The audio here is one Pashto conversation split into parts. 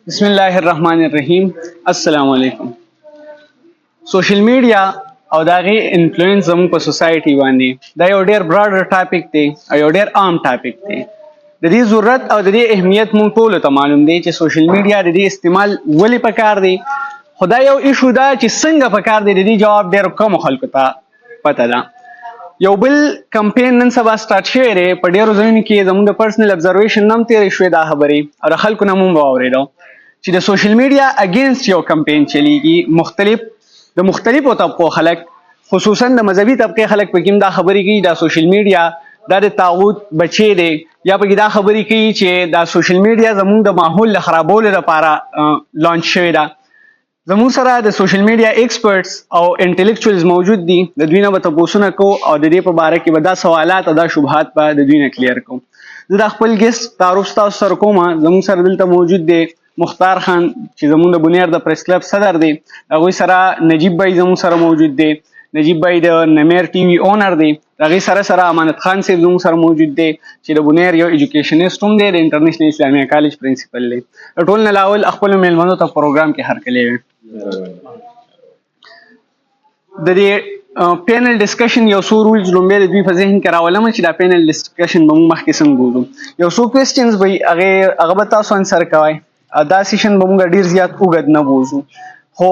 بسم الله الرحمن الرحیم. السلام علیکم. سوشل میډیا او د هغې انفلوئنس زموږ په سوسایټي باندې دا یو ډېر براډر ټاپک دی او یو ډېر عام ټاپک دی. د دې ضرورت او د دې اهمیت موږ ټولو ته معلوم دی چې سوشل میډیا د دې استعمال ولې پکار دی، خو دا یو ایشو ده چې څنګه پکار دی، د دې جواب ډېرو کمو خلکو ته پته ده. یو بل کمپین نن سبا سټارټ شوی دی، په ډېرو ځایونو کې زموږ د پرسنل ابزرویشن نه هم تېرې شوې دا خبرې او د خلکو نه مو واورېدو چې د سوشل میډیا اگینسټ یو کمپین چلیږي. د مختلفو طبقو خلک، خصوصا د مذهبي طبقې خلک پکې هم دا خبرې کوي دا سوشل میډیا دا د طاغوت بچی دی، یا پکې دا خبرې کوي چې دا سوشل میډیا زموږ د ماحول د خرابولو لپاره لانچ شوې ده. زموږ سره د سوشل میډیا ایکسپرټس او انټلیکچوالز موجود دي، د دوی نه به تپوسونه کوو او د دې په باره کې به دا سوالات او دا شبهات به د دوی نه کلیر کوو. زه د خپل ګیسټ تعارف ستاسو سره کوم. زموږ سره دلته موجود دی مختار خان چې زموږ د بنیر د پریس کلب صدر دی، هغوی سره نجیب بھائی زموږ سره موجود دی، نجیب بھائی د نمیر ټي وي اونر دی، د هغې سره امانت خان صاحب زموږ سره موجود دی چې د بنیر یو ایجوکیشنسټ هم دی، د انټرنیشنل اسلامیه کالج پرنسپل دی. د ټول نه لاول خپلو میلمنو ته پروګرام کې هرکلی وي. د دې پینل ډسکشن یو څو رولز لومبی د دوی په ذهن کې راولم چې دا پینل ډسکشن به موږ مخکې څنګه بوځو. یو څو کوېسچنز به هغه به تاسو انسر کوئ. دا سیشن به موږ ډېر زیات اوږد نه بوځو، خو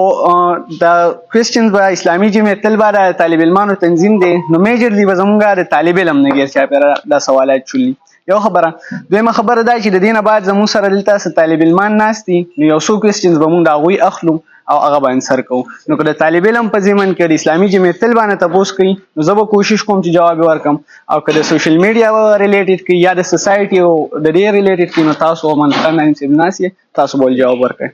دا کوېسچنز به اسلامي جمعیت طلبه د طالب علمانو تنظیم دی، نو میجرلی به زموږ د طالب علم نه غیر چاپېره دا سوالات چولي. یو خبره. دویمه خبره دا چې د دې نه بعد زموږ سره دلته څه طالب علمان ناست دي، نو یو څو کوېسچنز به موږ د هغوی اخلو او هغه به انسر کوو. نو که د طالب علم په ضمن کې د اسلامي جمعیت طلبه نه تپوس کوي، نو زه به کوشش کوم چې جواب یې ورکړم، او که د سوشل میډیا ریلیټډ کوي یا د سوسایټي او د دې ریلیټډ کوي، نو تاسو امانت خان نعیم صاحب ناست یې، تاسو به جواب ورکړئ.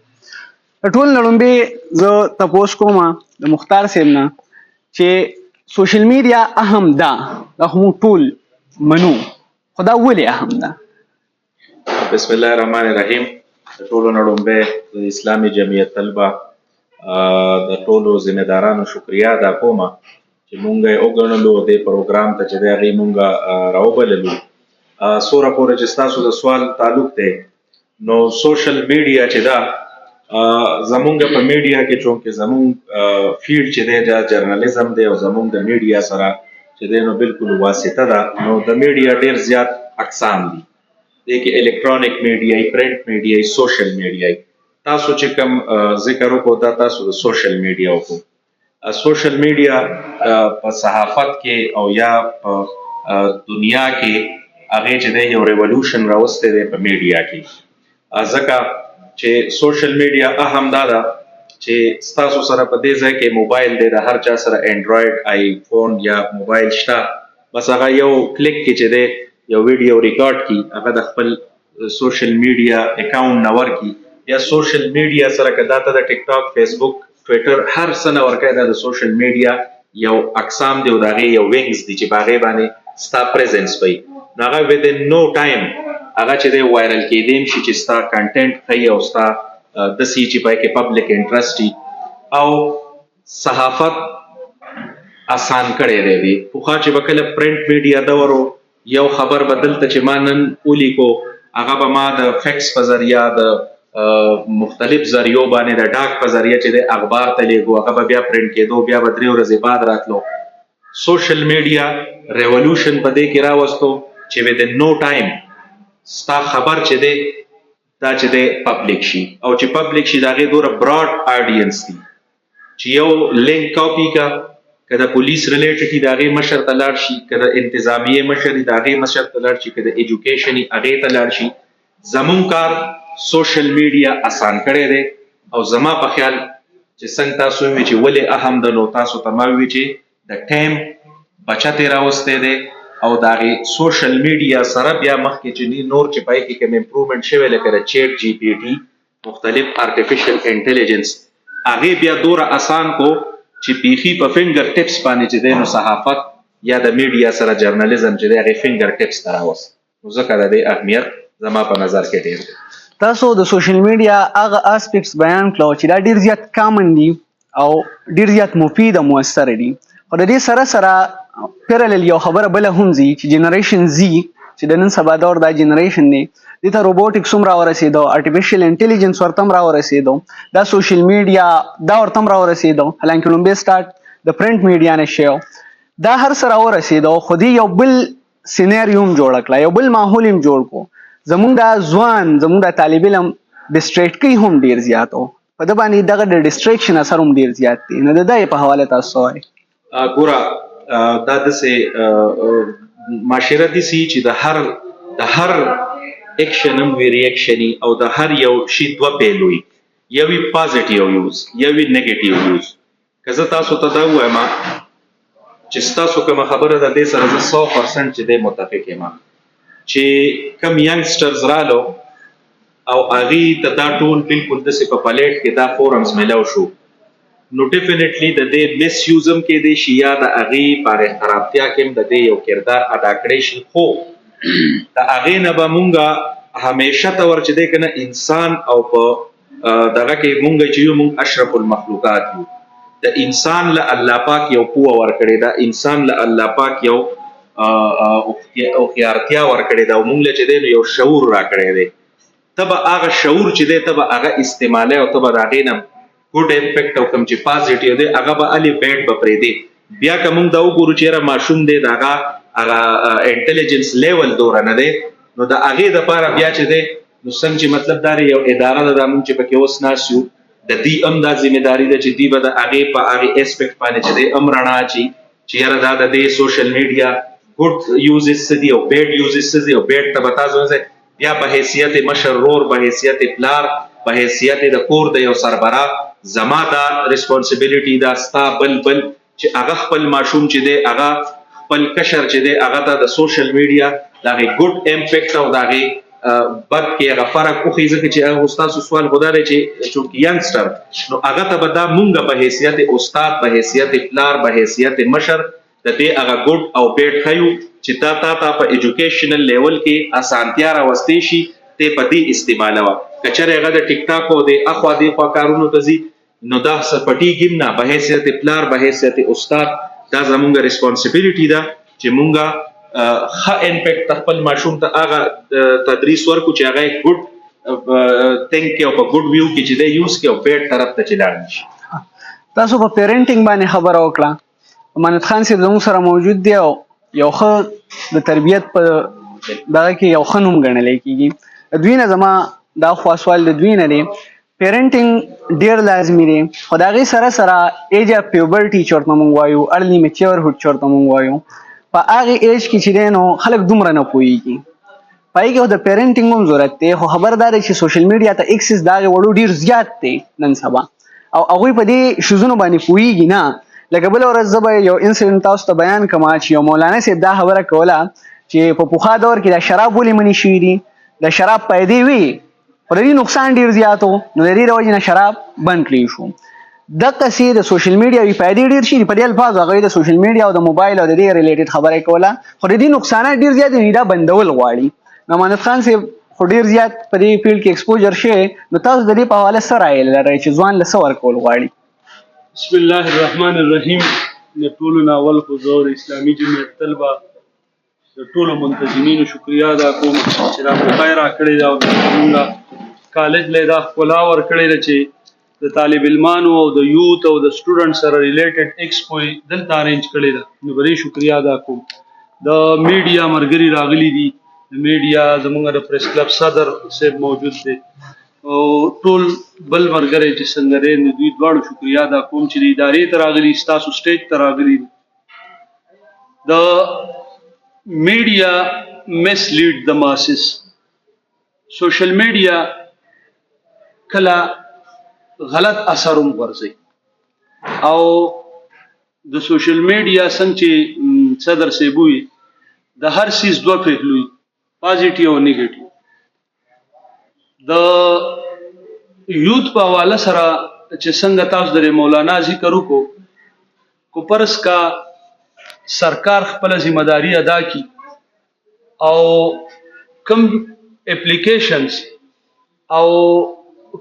د ټول نه لومبې زه تپوس کوم د مختار صاحب نه چې سوشل میډیا اهم ده، دا خو موږ ټول منو، خو دا ولې اهم ده؟ بسم الله الرحمن الرحیم. د ټولو نه لومبې د اسلامي جمعیت طلبه د ټولو ذمه دارانو شکریا ادا کوم چې مونږ یې وګڼلو دې پروګرام ته چې د هغې مونږ راوبللو. څومره پورې چې ستاسو د سوال تعلق دی، نو سوشل میډیا چې ده زمونږ په میډیا کې چونکې زمونږ فیلډ چې دی دا جرنالیزم دی او زمونږ د میډیا سره چې دی نو بالکل واسطه ده. نو د میډیا ډېر زیات اقسام دي، دې کې الکترونیک میډیا، پرنټ میډیا، سوشل میډیا. تاسو چې کوم ذکر وکړو دا تاسو د سوشل میډیا وکړو. سوشل میډیا په صحافت کې او یا په دنیا کې هغې چې دی یو ریولوشن راوستی دی په میډیا کې، ځکه چې سوشل میډیا اهم دا ده چې ستاسو سره په دې ځای کې موبایل دی، د هر چا سره اینډرایډ آی فون یا موبایل شته، بس هغه یو کلیک کې چې دی یو ویډیو ریکارډ کړي، هغه د خپل سوشل میډیا اکاونټ نه ورکړي، یا سوشل میډیا سره که دا ته د ټیک ټاک، فیسبوک، ټویټر هر څه نه ورکوي، دا د سوشل میډیا یو اقسام دی او د هغې یو وینګز دي چې په هغې باندې ستا پریزنس وي. نو هغه ودن نو ټایم هغه چې دی وایرل کېدی شي چې ستا کنټینټ ښیي او ستا داسې چې پای کې پبلک انټرسټ وي. او صحافت آسان کړی دی. پخوا چې به کله پرنټ میډیا دور و، یو خبر به دلته چې ما نن ولیکو هغه به ما د فیکس په ذریعه د مختلف ذریعو باندې د ډاک په ذریعه چې د اخبار ته لیږو، هغه به بیا پرنټ کېدو، بیا به 3 ورځې بعد راتلو. سوشل میډیا ریولوشن په دې کې راوستو چې ودن نو ټایم ستا خبر چې دی دا چې دی پبلک شي، او چې پبلک شي د هغې دومره براډ آډینس دي چې یو لینک کاپي کا، که د پولیس ریلیټډ دي د هغې مشر ته لاړ شي، که د انتظامیې مشر دي د هغې مشر ته لاړ شي، که د ایجوکیشن دي هغې ته لاړ شي. زمونږ کار سوشل میډیا آسان کړی دی، او زما په خیال چې څنګه تاسو ووایئ چې ولې اهم ده، نو تاسو ته ما ووایي چې د ټایم بچت یې راوستی دی، او د هغې سوشل میډیا سره بیا مخکې چې نور چې پای کې کوم امپرومنټ شوی لکه د چیټ جی پی ټي، مختلف آرټیفیشل انټیلیجنس، هغې بیا دومره آسان کو چې بیخي په فنګر ټپس باندې چې دی نو صحافت یا د میډیا سره جرنالیزم چې دی هغې فنګر ټپس ته راوست. نو ځکه د دې اهمیت زما په نظر کې ډېر دی. تاسو د سوشل میډیا هغه اسپیکټس بیان کړو چې دا ډېر زیات کامن دي او ډېر زیات مفید او مؤثر دي، خو د دې سره سره پیرالل یو خبره بله هم ځي چې جنریشن زی چې د نن سبا دور دا جنریشن دی دې ته روبوټکس هم راورسېدو، آرټیفیشل انټیلیجنس ورته هم راورسېدو، دا سوشل میډیا دا ورته هم راورسېدو، حالانکې لومبی سټارټ د پرنټ میډیا نه شی و. دا هر څه راورسېدو خو دې یو بل سیناریو هم جوړه کړه، یو بل ماحول هم جوړ کړو. زمونږ دا ځوان زمونږ دا طالب علم ډسټریکټ هم ډیر زیات و، په ده باندې دغه د ډسټریکشن اثر هم ډیر زیات دی. نو د دې په حواله تاسو څه وایئ؟ ګوره دا داسې معاشره داسې چې د هر اکشن هم وي ریاکشن او د هر یو شي دوه پهلو وي، یو وي پازیټیو یوز یو وي نیګیټیو یوز. که زه تاسو ته دا ووایم چې ستاسو کومه خبره ده دې سره زه 100% چې دی متفق یم چې کوم ینګسټرز رالو او هغې ته دا ټول بلکل داسې په پلیټ کې دا فورمز میلاو شو، نو ډیفینیټلی د دې مس یوز هم کېدی شي یا د هغې فارغ خرابتیا کې هم د دې یو کردار ادا کړی شي. خو د هغې نه به مونږه همیشه ته ور چې دی که نه انسان او په دغه کې مونږ چې یو مونږ اشرف المخلوقات یو، د انسان له الله پاک یو قوه ورکړې ده، انسان له الله پاک یو هوښیارتیا ورکړې ده او مونږ له چې دی نو یو شعور راکړی دی. ته به هغه شعور چې دی ته به هغه استعمالی او ته به د هغې نه ګوډ امپیکټ او کوم چې پازیټیو دی هغه به الې بیټ به پرېږدې. بیا که مونږ دا وګورو چې یاره ماشوم دی د هغه انټیلیجنس لیول دوره نه دی، نو د هغې دپاره بیا چې دی نو څنګه چې مطلب دا یو اداره ده دا مونږ چې پکې اوس ناست یو د دې هم دا ذمهداري ده چې دوی به د هغې په هغې اسپیکټ باندې چې دی هم رڼا اچي چې یاره دا د دې سوشل میډیا ګډ یوزز څه دي او بیډ یوزز څه دي. او بیډ ته به تاسو بیا په حیثیت مشر رور، په حیثیت پلار، په حیثیت د کور د یو سربراه زما دا ریسپانسیبلیټي دا ستا بل چې هغه خپل ماشوم چې دی هغه خپل کشر چې دی هغه ته د سوشل میډیا د هغې ګډ امپیکټ او د هغې بد کې هغه فرق وښیي. ځکه چې هغه ستاسو سوال خو دا دی چې چونکې ینګسټر نو هغه ته به دا مونږ په حیثیت استاد، په حیثیت پلار، په حیثیت مشر د دې هغه ګډ او بیډ ښیو چې تا په ایجوکیشنل لیول کې اسانتیا راوستی شي ته په دې استعمالوه. که چېرې هغه د ټیک ټاک او د اخوا دېخوا کارونو ته ځي نو دا څه پټېږي هم نه. په حیثیت پلار، په حیثیت استاد دا زمونږ ریسپانسیبلیټي ده چې مونږه ښه امپیکټ خپل ماشوم ته هغه تدریس ورکړو چې هغه یې ګډ تھنک کې او په ګډ ویو کې چې دی یوز کړي او بیډ طرف ته چې لاړ نشي. تاسو په پیرنټینګ باندې خبره وکړه، امانت خان صاحب زموږ سره موجود دی او یو ښه د تربیت په دغه کې یو ښه نوم ګڼلی کېږي. د دوی نه زما دا خوا سوال د دوی نه دی، پیرنټینګ ډېر لازمي دی خو د هغې سره سره ایج اف پیوبرټي چې ورته مونږ وایو، ارلی میچیورهوډ چې ورته مونږ وایو، په هغې ایج کې چې دی نو خلک دومره نه پوهېږي، په هغې کې خو د پیرنټینګ هم ضرورت دی. خو خبر دا دی چې سوشل میډیا ته اکسس د هغې وړو ډېر زیات دی نن سبا او هغوی په دې شیزونو باندې پوهېږي نه. لکه بله ورځ زه به یو انسیډنټ تاسو ته بیان کړم چې یو مولانا صاحب دا خبره کوله چې په پخوا دور کې دا شراب ولې منې شوي دي، د شراب پیدې وي خو د دې نقصان ډېر زیات و، نو د دې د وجې نه شراب بند کړی شو. دقسې د سوشل میډیا وي پیدې ډېر شي په دې الفاظو هغوی د سوشل میډیا او د موبایل او د دې ریلیټډ خبره یې کوله خو د دې نقصانات ډېر زیات دي، دا بندول غواړي. نو امانت خان صاحب خو ډېر زیات په دې فیلډ کې ایکسپوجر شوی، نو تاسو د دې په حواله څه رایې لرئ چې ځوان له څه ورکول غواړي؟ بسم الله الرحمن الرحیم. د ټولو نه اول خو زه د اسلامي جمعیت طلبه د ټولو منتظمینو شکریا ادا کوم چې دا موقع یې راکړې ده او زموږ کالج له دا ښکلا ورکړې ده چې د طالب علمانو او د یوت او د سټوډنټ سره ریلیټډ ایکسپو یې دلته ارینج کړې ده، نو په دې شکریا ادا کوم. د میډیا ملګري راغلي دي، د میډیا زموږ د پریس کلب صدر صاحب موجود دی او ټول بل ملګري چې څنګه دی نو دوی دواړو شکریا ادا کوم چې د ادارې ته راغلي، ستاسو سټیج ته راغلي. د میډیا مسلیډ د ماسس، سوشل میډیا کله غلط اثر هم غورځوي او د سوشل میډیا څنګه چې صدر صاحب ووي د هر څیز دوه پهلو وي، پازیټیو او نیګیټیو. د یوت په حواله سره چې څنګه تاسو د مولانا ذکر وکړو کو پرس کا سرکار خپل ذمہ داری ادا کی او کم اپلیکیشنز او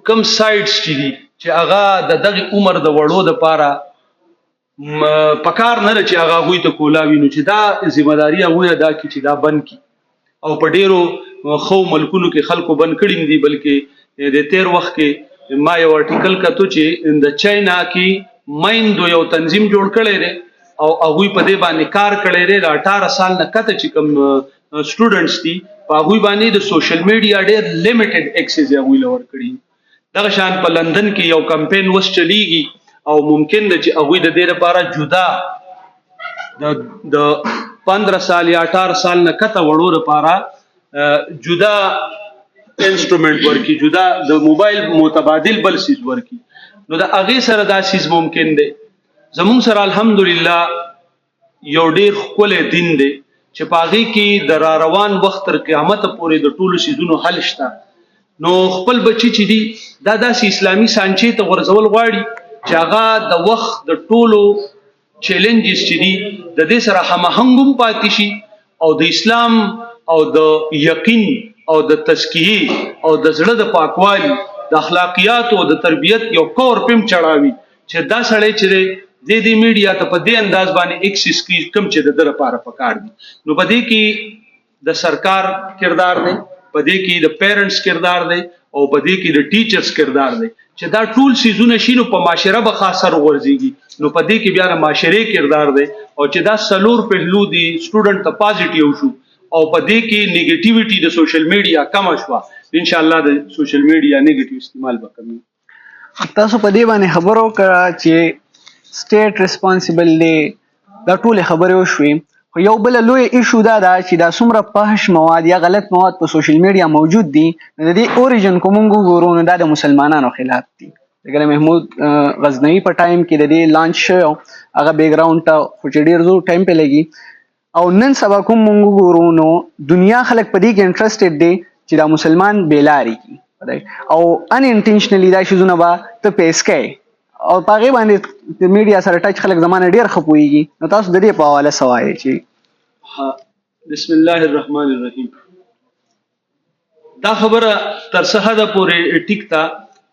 کم سایټس چې دي چې هغه د دغه عمر د وړو د پاره پکار نه چې هغه غوي ته کولاوي، نو چې دا ذمہ داری هغه ادا کی چې دا بند کی او په ډیرو خو ملکونو کې خلکو بند کړي دي. بلکې د تیر وخت کې ما یو آرټیکل کتو چې د چاینا کې مایندو یو تنظیم جوړ کړی دی او هغوی په دې باندې کار کړی دی. د 18 سال نه کته چې کوم سټوډنټس دي په هغوی باندې د سوشل میډیا ډېر لیمیټډ ایکسس هغوی له ورکړي. دغه شان په لندن کې یو کمپین وس چلیږي او ممکن ده چې هغوی د دې لپاره جدا د 15 سال یا 18 سال نه کته وړو لپاره جدا انسټرومنټ ورکی، جدا د موبایل متبادل بل سیز ورکی. نو د هغې سره دا سیز ممکن دی. زمونږ سره الحمدلله یو ډېر ښکلی دین دی چې په هغې کې د را روان وخت تر قیامته پورې د ټولو سیزونو حل شته. نو خپل بچی چې دي دا داسې اسلامي سانچې ته غورځول غواړي چې هغه د وخت د ټولو چیلنجز چې دي د دې سره هماهنګ هم پاتې شي او د اسلام او د یقین او د تزکیې او د زړه د پاکوالي د اخلاقیات او د تربیت یو کور پم چړاوي چې دا سړی چې د میډیا ته په دې انداز باندې ایکسس کی کم چې د در لپاره پکار دي. نو په دې کې د سرکار کردار دی، په دې کې د پیرنټس کردار دی او په دې کې د ټیچرز کردار دی چې دا ټول سیزونه شي نو په معاشره به خاص سر ورځيږي. نو په دې کې بیا د معاشره کردار دی او چې دا سلور پهلو دی سټوډنټ ته پازیټیو شو او په دې کې نیگیټیویټي د سوشل میډیا کم شوه. ان شاء الله د سوشل میډیا نیگیټیو استعمال وکړو. تاسو په دې باندې خبرو کړه چې سټیټ ریسپانسیبل دی، دا ټول خبرې وشوي. خو یو بل لوی ایشو دا ده چې دا څومره فحش مواد یا غلط مواد په سوشل میډیا موجود دي نو د دې اوریجن کوم وګورو نو دا د مسلمانانو خلاف دي. لکه محمود غزنوي په ټایم کې د دې لانچ شو هغه بیک گراوند ته خو چې ډیر زور ټایم په لګي او نن سبا کوم وګورو نو دنیا خلک په دې کې انټرېسټډ دي چې دا مسلمان بیلاری کی او ان انټینشنلی دا شیزونه با ته پیس کوي او پاغه باندې د میډیا سره ټچ خلک زمانه ډیر خپويږي. نو تاسو د دې په حواله سوای چې بسم الله الرحمن الرحیم دا خبره تر څه حد پورې ټیک تا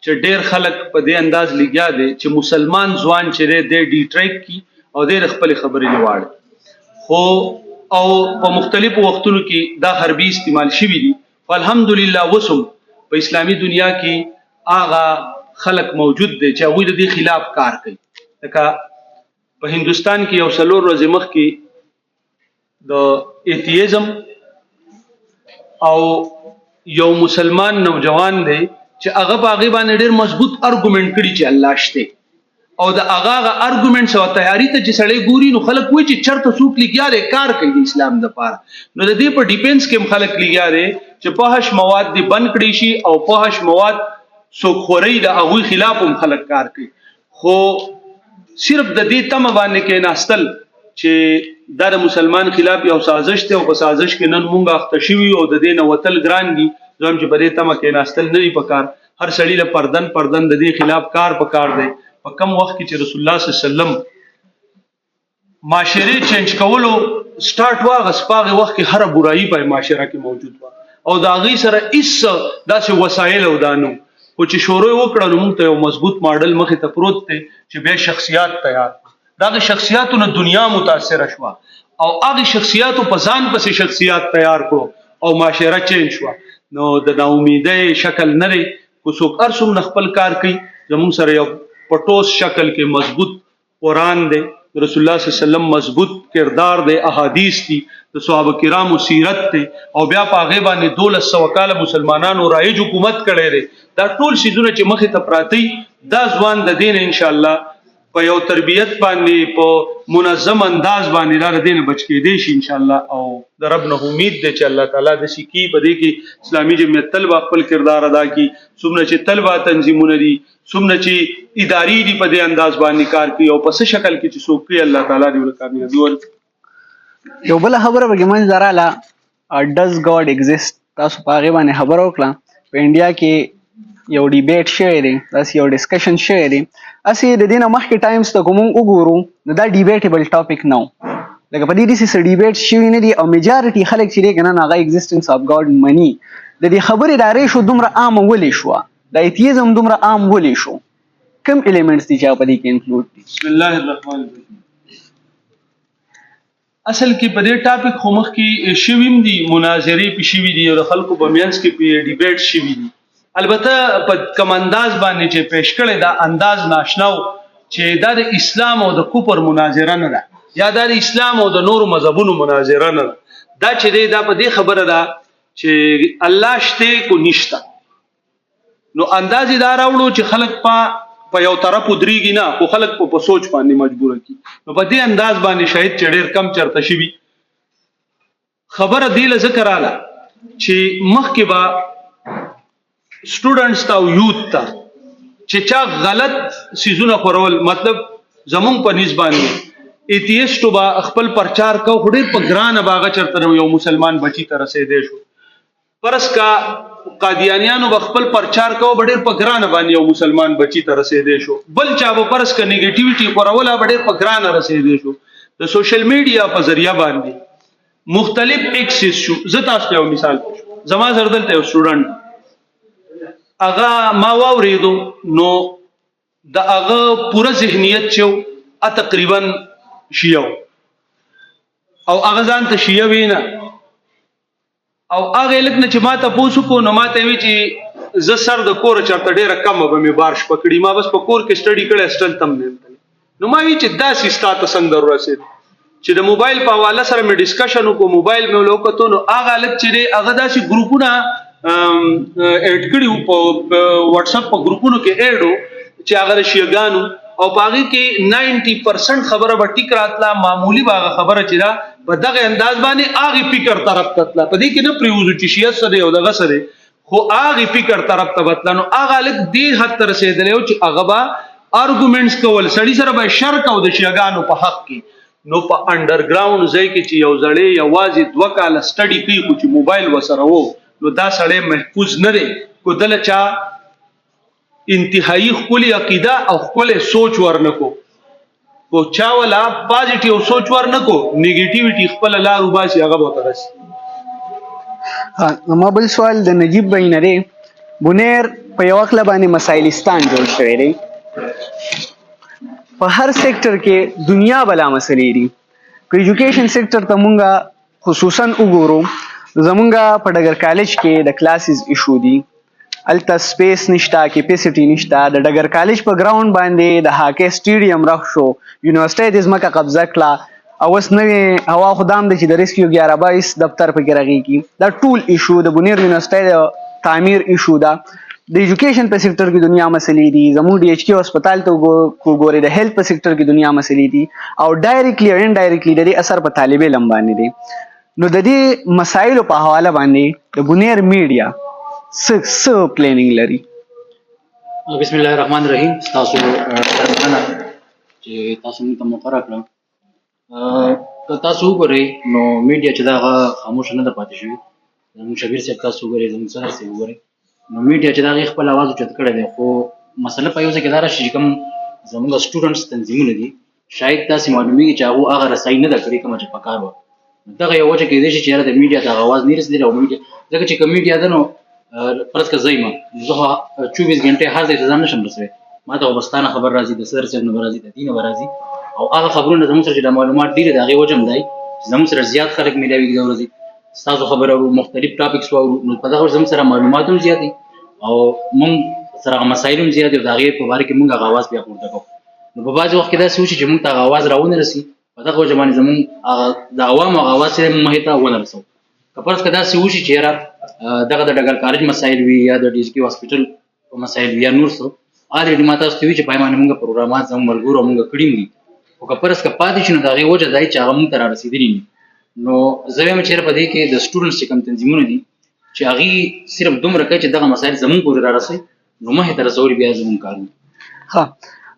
چې ډیر خلک په دې انداز لګیا دي چې مسلمان ځوان چې د ډی ټریک کی او د خپل خبرې لواړي خو او په مختلفو وختونو کې دا حربي استعمال شوی دي. الحمدلله وسم په اسلامی دنیا کې آغا خلق موجود دی چې هغوی د دې خلاف کار کوي. لکه په هندوستان کې یو څلور ورځې مخکې د ایتیزم او یو مسلمان نوجوان دی چې هغه په هغې باندې ډېر مضبوط ارګومنټ کړي چې الله شته او د هغه ارګومنټس او تیاری ته چې سړی ګوري نو خلک وایي چې چرته څوک لګیا دی کار کوي د اسلام دپاره. نو د دې په ډیفینس کې هم خلک لګیا دی چې فحش مواد دې بند کړي شي او فحش مواد سوکخوري د هغوی خلاف هم خلک کار کوي. خو صرف د دې تمه باندې کې ناستل چې دا د مسلمان خلاف یو سازش دی او په سازش کې نن مونږ اخته شوي او د دې نه وتل ګران دي. زه هم چې په دې تمه کې ناستل نه دي پکار. هر سړي له پردن د دې خلاف کار پکار دی. په کم وخت کې چې رسول الله صلی الله علیه وسلم معاشري چینج کولو سٹارټ واغس پاغه وخت کې هر برایي په معاشره کې موجود و او دا غي سره اس داسې وسایل او دانو او چې شروع وکړه نو موږ ته یو مضبوط ماډل مخې ته پروت دی چې بیا شخصیات تیار دغه شخصیاتونو دنیا متاثر شوه او هغه شخصیاتو په ځان پسې شخصیات تیار کړو او معاشره چینج شوه. نو د ناامیدۍ شکل نه دی کو څوک هر څومره خپل کار کوي. زموږ سره یو پټوس شکل کې مضبوط قرآن دی، رسول الله صلی الله علیه وسلم مضبوط کردار دی، احادیث دي، د صحابه کرامو سیرت دی او بیا په هغې باندې 1200 کاله مسلمانانو رایج حکومت کړی دی. دا ټول شیزونه چې مخې ته پراته دا ځوان د دین انشاءالله په یو تربیت باندې په منظم انداز باندې دا د دین بچ کېدی شي انشاءالله او د رب نه امید دی چې الله تعالی د سکی په دې کې اسلامي جمعیت طلبه خپل کردار ادا کړي. څومره چې طلبه تنظیمونه دي، څومره چې اداري دي په دې انداز باندې کار کوي او په څه شکل کې چې څوک کوي الله تعالی دې ورته کامیابي ورکړي. یو بل خبره پکې منځ راغله ډز ګاډ ایگزیسټ. تاسو په هغې باندې خبره وکړه. په انډیا کې یو ډیبیټ شوی دی، داسې یو ډسکشن شوی دی. هسې د دې نه مخکې ټایمز ته که موږ وګورو نو دا ډیبیټیبل ټاپک نه و. لکه په دې داسې څه ډیبیټ شوي نه دي او میجارټي خلک چې دی که نه هغه ایګزسټنس اف ګاډ مني. د دې خبرې دا ریشو دومره عامه ولې شوه، د ایتیزم دومره عام ولې شو؟ کوم ایلیمنټس دي چې په دې کې انکلوډ دي؟ بسم الله الرحمن الرحیم. اصل کې په دې ټاپک خو مخکې شویم دي مناظرې په شوي دي او د خلکو په منځ کې په ډیبیټ شوي دي. البته په کوم انداز باندې چې پیش کړی دا انداز ناشنا و چې دا د اسلام او د کفر مناظره نه ده یا دا د اسلام او د نورو مذهبونو مناظره نه ده. دا چې دی دا په دې خبره ده چې الله شته کو نشته. نو انداز دا راوړو چې خلک په یو طرف ودرېږي نه خو خلک په سوچ باندې مجبور کی. نو په دې انداز باندې شاید چې ډېر کم چرته شي خبره دی له ذکر اله چې مخکې به سټوډنټس ته او یوت ته چې چا غلط سیزونه خورول مطلب زمونږ په نسبت باندې ایتیسټو با خپل پرچار کو خډیر په ګران باغه چرته یو مسلمان بچی ته رسیدې شو. پرس کا قادیانیانو بخپل پرچار کو بډیر په ګران باندې یو مسلمان بچی ته رسیدې شو. بل چا به پرس کا نیگیټیویټي خوروله بډیر په ګران رسیدې شو. د سوشل میډیا په ذریعہ باندې مختلف ایکسس شو. زه تاسو یو مثال زما زردل ته یو سټوډنټ هغه ما واوریدو نو د هغه پوره ذهنیت چې تقریبا شیعو او هغه ځان ته شیعه وینا او هغه لکه چې ما ته پوسو کو نو ما ته وی چې ز سر د کور چرته ډیره کم به می بارش پکړی ما بس په کور کې سټډي کړه استل تم نه. نو ما وی چې دا سیستا ته څنګه ورسید چې د موبایل په حواله سره مې ډسکشن وکړو موبایل مې ولوکتو نو هغه لکه چې هغه داسې ګروپونه اډ کړیو په واتس اپ په ګروپونو کې اډو چې هغه شیعاګانو او پاغي کې 90% خبره به ټیک راتله معمولی باغه خبره چې دا په دغه انداز باندې هغه فکر طرف تطلا په دې کې نه پریوزو چې شیعه سره او دغه سره خو هغه فکر طرف ته وتلنو هغه لک دې حد تر رسیدلی چې هغه با ارګومنټس کول سړی سره به شرک او د شیعاګانو په حق کې. نو په انډرګراوند ځای کې چې یو ځړې یوازې 2 کاله سټډي کوي خو چې موبایل وسره وو نو دا سړی محفوظ نه دی کو دل چا انتهایی خپل عقیده او خپل سوچ ورنکو کو چا ولا پازیټیو سوچ ورنکو نیگیټیویټي خپل لارو باسي هغه به ترسي. ما بل سوال د نجیب بینری بنیر په یو وخت باندې مسایلستان جوړ شوی دی په هر سیکټر کې دنیا بلا مسلې دي. په ایجوکیشن سیکټر ته مونږه خصوصا وګورو زمونږه په ډګر کالج کې د کلاسز ایشو دي الته سپیس نشتا کیپیسټي نشتا. د ډګر کالج په ګراوند باندې د هاکی سټیډیم راخ شو یونیورسيټي د ځمکه قبضه کړه او اوس نوې هوا خدام د چې د ریسکیو 1122 دفتر په کې راغی دا ټول ایشو د بنیر یونیورسيټي تعمیر ایشو دا د ایجوکیشن په سیکټر کې دنیا مسلې دي زموږ ډي ایچ کیو هسپتال ته وګورئ د هیلث په سیکټر کې دنیا مسلې دي او ډایرکټلی او انډایرکټلی د دې اثر په طالب علم باندې دی. نو د دې مسایلو په حواله باندې د بنیر میډیا څه پلانینګ لري؟ بسم الله الرحمن الرحیم. تاسو درنه چې تاسو موږ ته مقرره کړه تاسو وګورئ نو میډیا چې دا خاموش نه ده پاتې شوی. زموږ شبیر صاحب تاسو وګورئ زموږ سره صاحب وګورئ نو میډیا چې دا خپل आवाज اوچت کړی دی خو مسله په یو ځای کې دا راشي چې کوم زموږ سټوډنټس تنظیمونه دي شاید تاسو معلومیږي چې هغه رسایي نه ده کړې کومه چې پکار وه. دغه یو وجه کېدای شي چې د میډیا ته आवाज نه رسېدلی او میډیا ځکه چې کوم میډیا ده نو پرس که زه زه 24 غنټې هر ځای ته ځان نشم رسوی. ما ته وبستانه خبر راځي د صدر صاحب نه به راځي د دین نه به راځي او هغه خبرونه زموږ سره چې د معلومات ډېر د هغې وجه هم دی چې زموږ سره زیات خلک میلاویږي دا ورځې ستاسو خبره اورو مختلف ټاپکس واورو نو په دغه وجه زموږ سره معلومات هم زیات دي او موږ سره هغه مسایل هم زیات دي او د هغې په باره کې موږ هغه اواز بیا پورته کوو. نو په بعضې وخت کې داسې وشي چې موږ ته هغه اواز راونه رسي په دغه وجه باندې زموږ د عوامو هغه اواز چې موږ ته ونه رسوو. که فرض که داسې وشي چې یاره دغه د ډګر کالج مسایل وي یا د ډي ایچ کیو هاسپټل مسایل وي یا نور څه الریډي ما تاسو ته وي چې پای باندې موږ پروګرامات زموږ ملګرو موږ کړي دي خو که فرض که پاتې شي نو د هغې وجه دا چې هغه موږ ته را رسېدلي دي. نو زه وایم چېرې په دې کې د سټوډنټس چې کوم تنظیمونه دي چې هغې صرف دومره کوي چې دغه مسایل زموږ پورې را رسوي نو مخې ته رسول بیا زموږ کار دی. ها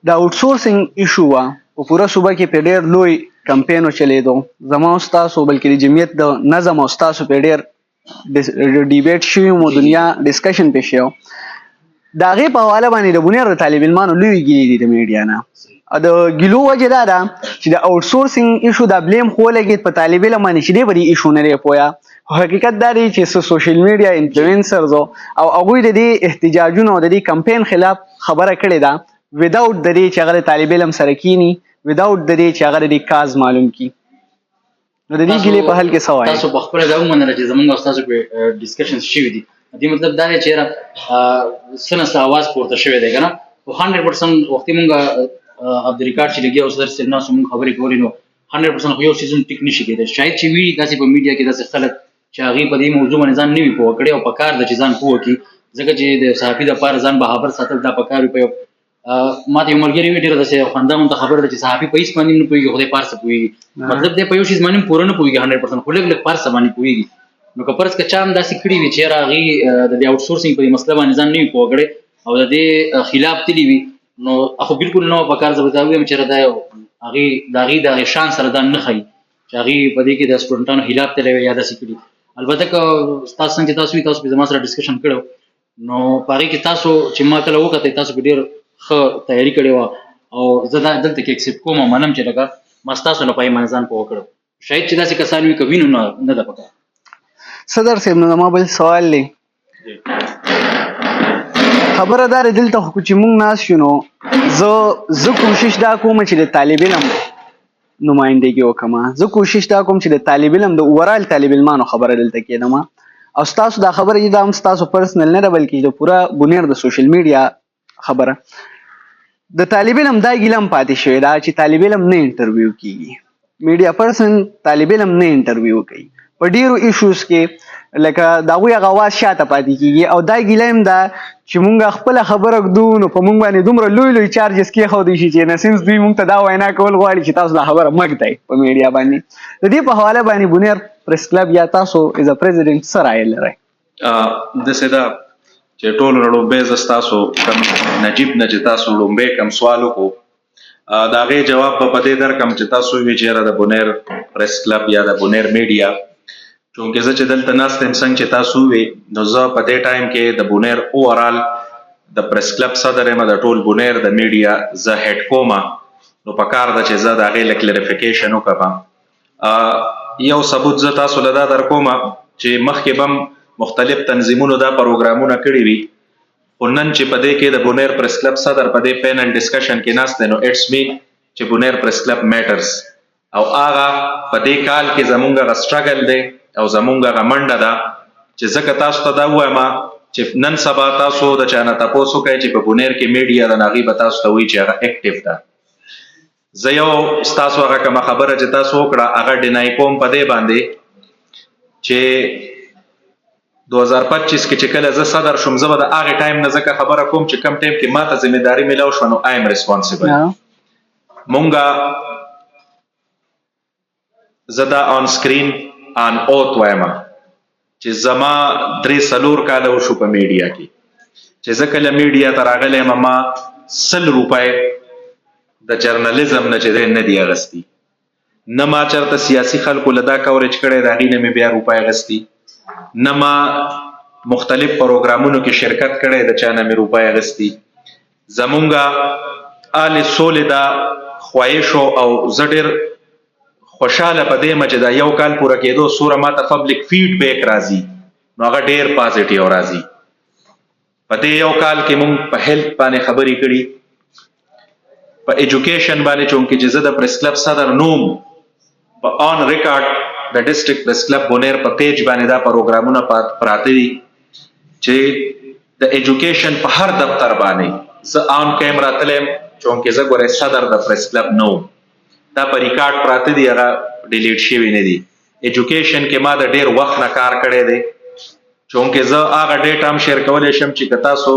د آوټ سورسینګ ایشو وه په پوره صوبه کې په ډېر لوی کمپین چلیدو زما او ستاسو بلکې د جمعیت د نظم او ستاسو په ډېر ډیبیټ شوي مو دنیا ډسکشن پې شوی د هغې په حواله باندې د بنیر د طالب علمانو لوی ګیلې دي د میډیا نه د ګیلو وجه دا ده چې د آوټ سورسینګ ایشو دا بلیم خو ولګېد په طالب علم باندې چې دی به دې ایشو نه دی پوهه خو حقیقت دا دی چې څه سوشل میډیا انفلوئنسرز او هغوی د دې احتجاجونو او د دې کمپین خلاف خبره کړې ده وداوټ د دې چې هغه د طالب علم سره کینی وداوټ د دې چې هغه د دې کاز معلوم کی. نو د دې ګیلې په حل کې څه وایي؟ تاسو په خپله دا ومنله چې زمونږ او ستاسو په ډسکشنز شوي دي. دې مطلب دا دی چې یاره څه نه څه اواز پورته شوی دی که نه، خو 100% وختي مونږ عبدالریکارډ چې لګي او صدر صاحب ناستو مونږ خبرې کولې نو 100% خو یو څیزونه ټیک نشي کېدی. شاید چې وي داسې په میډیا کې داسې خلک چې هغوی په دې موضوع باندې ځان نه وي پوه کړی او په کار ده چې ځان پوه کړي، ځکه چې د صحافي دپاره ځان بهابر ساتل دا په کار وي. په یو ما ته یو ملګري وي ډېره داسې خنداونته خبره ده چې صحافي په هېڅ باندې هم نه پوهېږي خو دی په هر څه پوهېږي. مطلب دی په یو شیز باندې هم پوره نه پوهېږي 100%، خو لږ لږ په هر څه باندې پوهېږي. نو که فرض که چا هم داسې کړي وي چې یاره هغوی د دې آوټ سورسینګ په دې مسله باندې ځان نه وي پوه کړی او د دې خلاف تللي وي، نو خو بالکل نه وه په کار. زه به دا ووایم چې یاره دا یو هغوی د هغوی د هغې شان سره دا نه ښایي چې هغوی په دې کې د سټوډنټانو خلاف تللی وي یا داسې کړي. البته که تاسو څنګه چې تاسو وي تاسو پې زما سره ډسکشن کړی نو په هغې کې تاسو چې ما کله وکتئ تاسو پې ډېر ښه تیاري کړې وه او زه دا دلته کې اکسپټ کوم او منم چې لکه ما ستاسو نه په هغې باندې ځان پوه کړی. شاید چې داسې کسان وي که وینو نه ده پکار. صدر صاحب نو زما بل سوال دی، خبره دا ده دلته خو چې موږ ناست یو نو زه کوشش دا کوم چې د طالب علم نمایندګي وکړم، زه کوشش دا کوم چې د طالب علم د اوورال طالب علمانو خبره دلته کېدم او ستاسو دا خبره چې دا هم ستاسو پرسنل نه ده بلکې د پوره بنیر د سوشل میډیا خبره. د طالب علم دا ګیله هم پاتې شوې ده چې طالب علم نه انټرویو کېږي، میډیا پرسن طالب علم نه انټرویو کوي په ډېرو ایشوز کې، لکه د هغوی هغه اواز شاته پاتې کېږي. او دا ګیله هم ده چې مونږ خپله خبره ږدو نو په مونږ باندې دومره لوی لوی چارجز کېښودی شي چې نسنس دوی مونږ ته دا وینا کول غواړي چې تاسو دا خبره مه ږدئ په میډیا باندې. د دې په حواله باندې بنیر پریس کلب یا تاسو ایز ا پریزیډنټ څه رایه لرئ؟ داسې ده چې ټولو نه لومبی زه ستاسو کم نجیب نه چې تاسو لومبی کم سوال وکړو د هغې جواب به په دې درکړم چې تاسو ووایئ چې یاره د بنیر پریس کلب یا د بنیر میډیا چونکې زه چې دلته ناست یم څنګه چې تاسو ووایئ نو زه په دې ټایم کې د بنیر اوورال د پریس کلب صدر یم، د ټول بنیر د میډیا زه هیډ کومه، نو په کار ده چې زه د هغې لږ کلیریفیکیشن وکړم. یو ثبوت زه تاسو له دا در کومه چې مخکې به هم مختلف تنظیمونو دا پروګرامونه کړي وي، خو نن چې په دې کې د بنیر پریس کلب صدر په دې پینل ډسکشن کې ناست دی نو اټس می چې بنیر پریس کلب میټرز او هغه په دې کال کې زمونږ هغه سټرګل دی او زمونږ هغه منډه ده چې ځکه تاسو ته دا ووایم چې نن سبا تاسو د چا نه تپوس وکئ چې په بنیر کې میډیا ده نو هغوی به تاسو ته وایي چې هغه اکټیو ده. زه یو ستاسو هغه کومه خبره چې تاسو وکړه هغه ډینای کوم په دې باندې چې 2025 کې چې کله زه صدر شوم زه به د هغې ټایم نه ځکه خبره کوم چې کم ټایم کې ما ته ذمهداري میلاو شوه نو آی ایم ریسپانسیبل. مونږه زه دا آن سکرین آن اوت وایم چې زما 3-4 کاله وشو په میډیا کې چې زه کله میډیا ته راغلی یم ما 100 روپۍ د جرنالیزم نه چې دی نه دي اخیستي، نه ما چېرته سیاسي خلکو له دا کوریج کړی د هغې نه مې بیا روپۍ اخیستي، نه ما مختلف پروګرامونو کې شرکت کړی د چا نه مې روپۍ اخیستي. زمونږه آل سولې دا خواهشو او زه ډېر خوشحاله په دې یم چې دا یو کال پوره کېدو سوره ما ته پبلک فیډبیک راځي نو هغه ډېر پازیټیو راځي. په دې یو کال کې مونږ په هیلث باندې خبرې کړي، په ایجوکیشن باندې چونکې چې زه د پریس کلب صدر نوم په آن ریکارډ د ډسټرکټ پریس کلب بنیر په پیج باندې دا پروګرامونه پراته دي چې د ایجوکیشن په هر دفتر باندې زه آن کیمرا تلم چونکې زه ګورئ صدر د پریس کلب نوم دا په ریکارډ پراته دي هغه ډیلیټ شوي نه دي. ایجوکیشن کې ما د ډېر وخت نه کار کړی دی چونکې زه هغه ډیټا هم شیر کولی شم چې که تاسو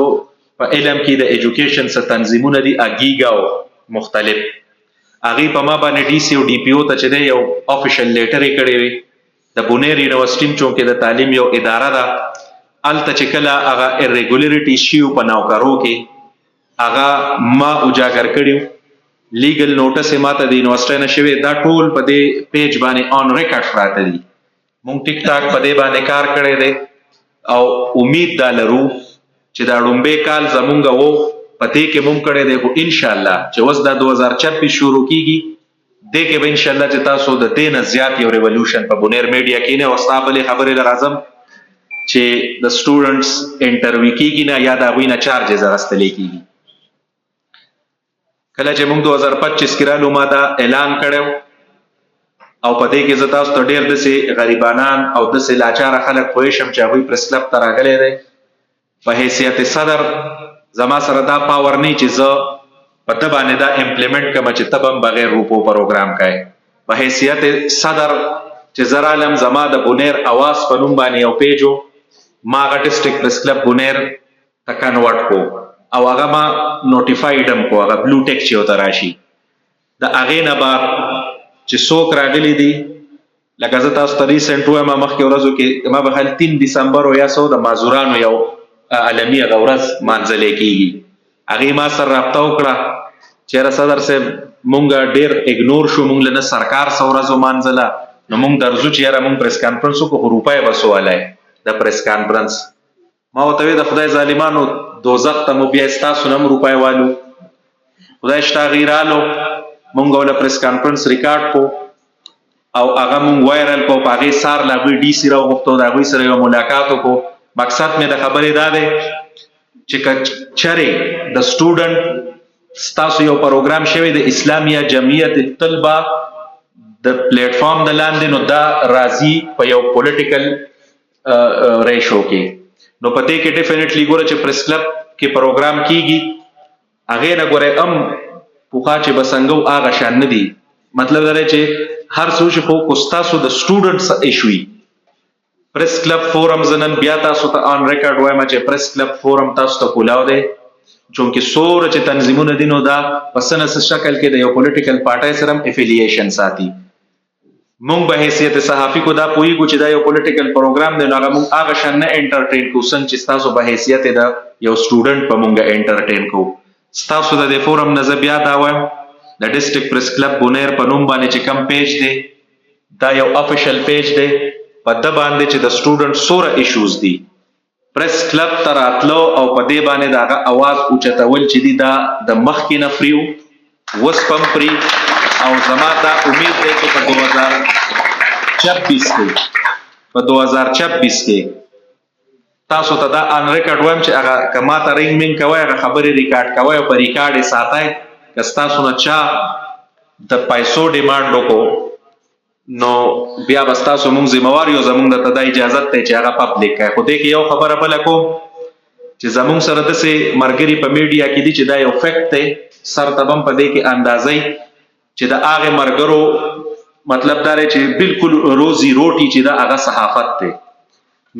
په علم کې د ایجوکیشن څه تنظیمونه دي اګیګا او مختلف هغوی په ما باندې ډي سی او ډي پي او ته چې دی یو افیشل لیټر یې کړی وي د بنیر یونیورسټي چونکې د تعلیم یو اداره ده هلته چې کله هغه ارریګولیریټي شي په نوکرو کې هغه ما اجاګر کړي لیګل نوټس یې ماته د یونیورسټۍ نه شوی دا ټول په دې پیج باندې آن ریکارډ پراته دي. مونږ ټیک ټاک په دې باندې کار کړی دی او امید دا لرو چې دا ړومبی کال زمونږ و په دې کې مونږ کړی دی خو انشاءالله چې اوس دا 2026 شروع کیږي دې کې به انشاءالله چې تاسو د دې نه زیات یو ریولوشن په بنیر میډیا کې نه او ستا بلې خبرې له راځم چې د سټوډنټس انټرویو کیږي نه یا د هغوی نه چارجز اخیستلی کیږي. کله چې موږ 2025 کې رالو ما دا اعلان کړی او په دې کې زه تاسو ته ډېر داسې غریبانان او داسې لاچاره خلک پوهېږم چې هغوی پریس کلب ته راغلی دی په حیثیت صدر زما سره دا پاور نه چې زه په ده باندې دا امپلیمنټ کړم چې ته به هم بغیر روپو پروګرام کوې په حیثیت صدر چې زه رالم زما د بونیر اواز په نوم باندې یو پیج و ما هغه ډسټرکټ پریس کلب بونیر ته کنورټ کو او هغه ما نوټیفایډ هم کو هغه بلو ټیک چې ورته راشي د هغې نه بعد چې څوک راغلي دي لکه زه تاسو ته ریسنټ وایم مخکې ورځو کې ما به خیال 3 ډسمبر یا څو د مازورانو یو عالمي هغه ورځ مانځلی کېږي هغې ما سره رابطه وکړه چېره صدر صاحب مونږ ډېر اګنور شو مونږ له نه سرکار څه ورځ ومانځله نو مونږ درځو چې یاره مونږ پریس کانفرنس وکړو خو روپۍ به څه ولی د پریس کانفرنس ما ورته وی د خدای ظالمانو دوزخ ته مو بیا ستاسو نه هم روپۍ والو خدای شته هغې رالو مونږ وله پریس کانفرنس ریکارډ کو او هغه مونږ وایرل کو په هغې سار له هغوی ډي سي راوغوښتو د هغوی سره یو ملاقات وکړو مقصد مې د خبرې دا دی چې که چرې د سټوډنټ ستاسو یو پروګرام شوی د اسلامیه جمعیت طلبه د پلیټ فارم د لاندې نو دا راځي په یو پولیټیکل ریشو کې نو په دې کې ډیفینیټلی ګوره چې پریس کلب کې پروګرام کیږي هغې نه ګورئ هم پوخا چې به څنګه هغه شان نه دي مطلب دا دی چې هر څه چې خو کو ستاسو د سټوډنټس ایشوي پریس کلب فورم زه نن بیا تاسو ته آن ریکارډ وایم چې پریس کلب فورم تاسو ته کولاو دی چونکې څومره چې تنظیمونه دي نو دا په څه نه څه شکل کې د یو پولیټیکل پارټۍ سره هم افیلیشن ساتي مونږ به حیثیت صحافي کو دا پوهېږو چې دا یو پولیټیکل پروګرام دی نو هغه مونږ هغه شان نه انټرټین کوو څنګه چې ستاسو په حیثیت د یو سټوډنټ په مونږ انټرټین کوو ستاسو د دې فورم نه زه بیا دا وایم د ډسټرکټ پریس کلب بونیر په نوم باندې چې کم پیج دی دا یو افیشل پیج دی په ده باندې چې د سټوډنټ څومره ایشوز دي پریس کلب ته راتلو او په دې باندې د هغه اواز اوچتول چې دي دا د مخکې نه فري وو اوس په هم فري او زما دا امید دی چې په 2026 کې تاسو ته دا ان ریکارډ وایم چې هغه که ما ته رینګ مینګ کوئ هغه خبرې ریکارډ کوئ او په ریکارډ یې ساتئ که ستاسو نه چا د پیسو ډیمانډ وکړو نو بیا به ستاسو مونږ ذموار یو زمونږ درته دا اجازت دی چې هغه پبلیک کوي خو دې کې یو خبره بله کوم چې زمونږ سره داسې ملګري په میډیا کې دي چې دا یو فیکټ دی سر ته به هم په دې کې اندازئ چې د هغې ملګرو مطلب دا دی چې بالکل روزي روټي چې دا هغه صحافت دی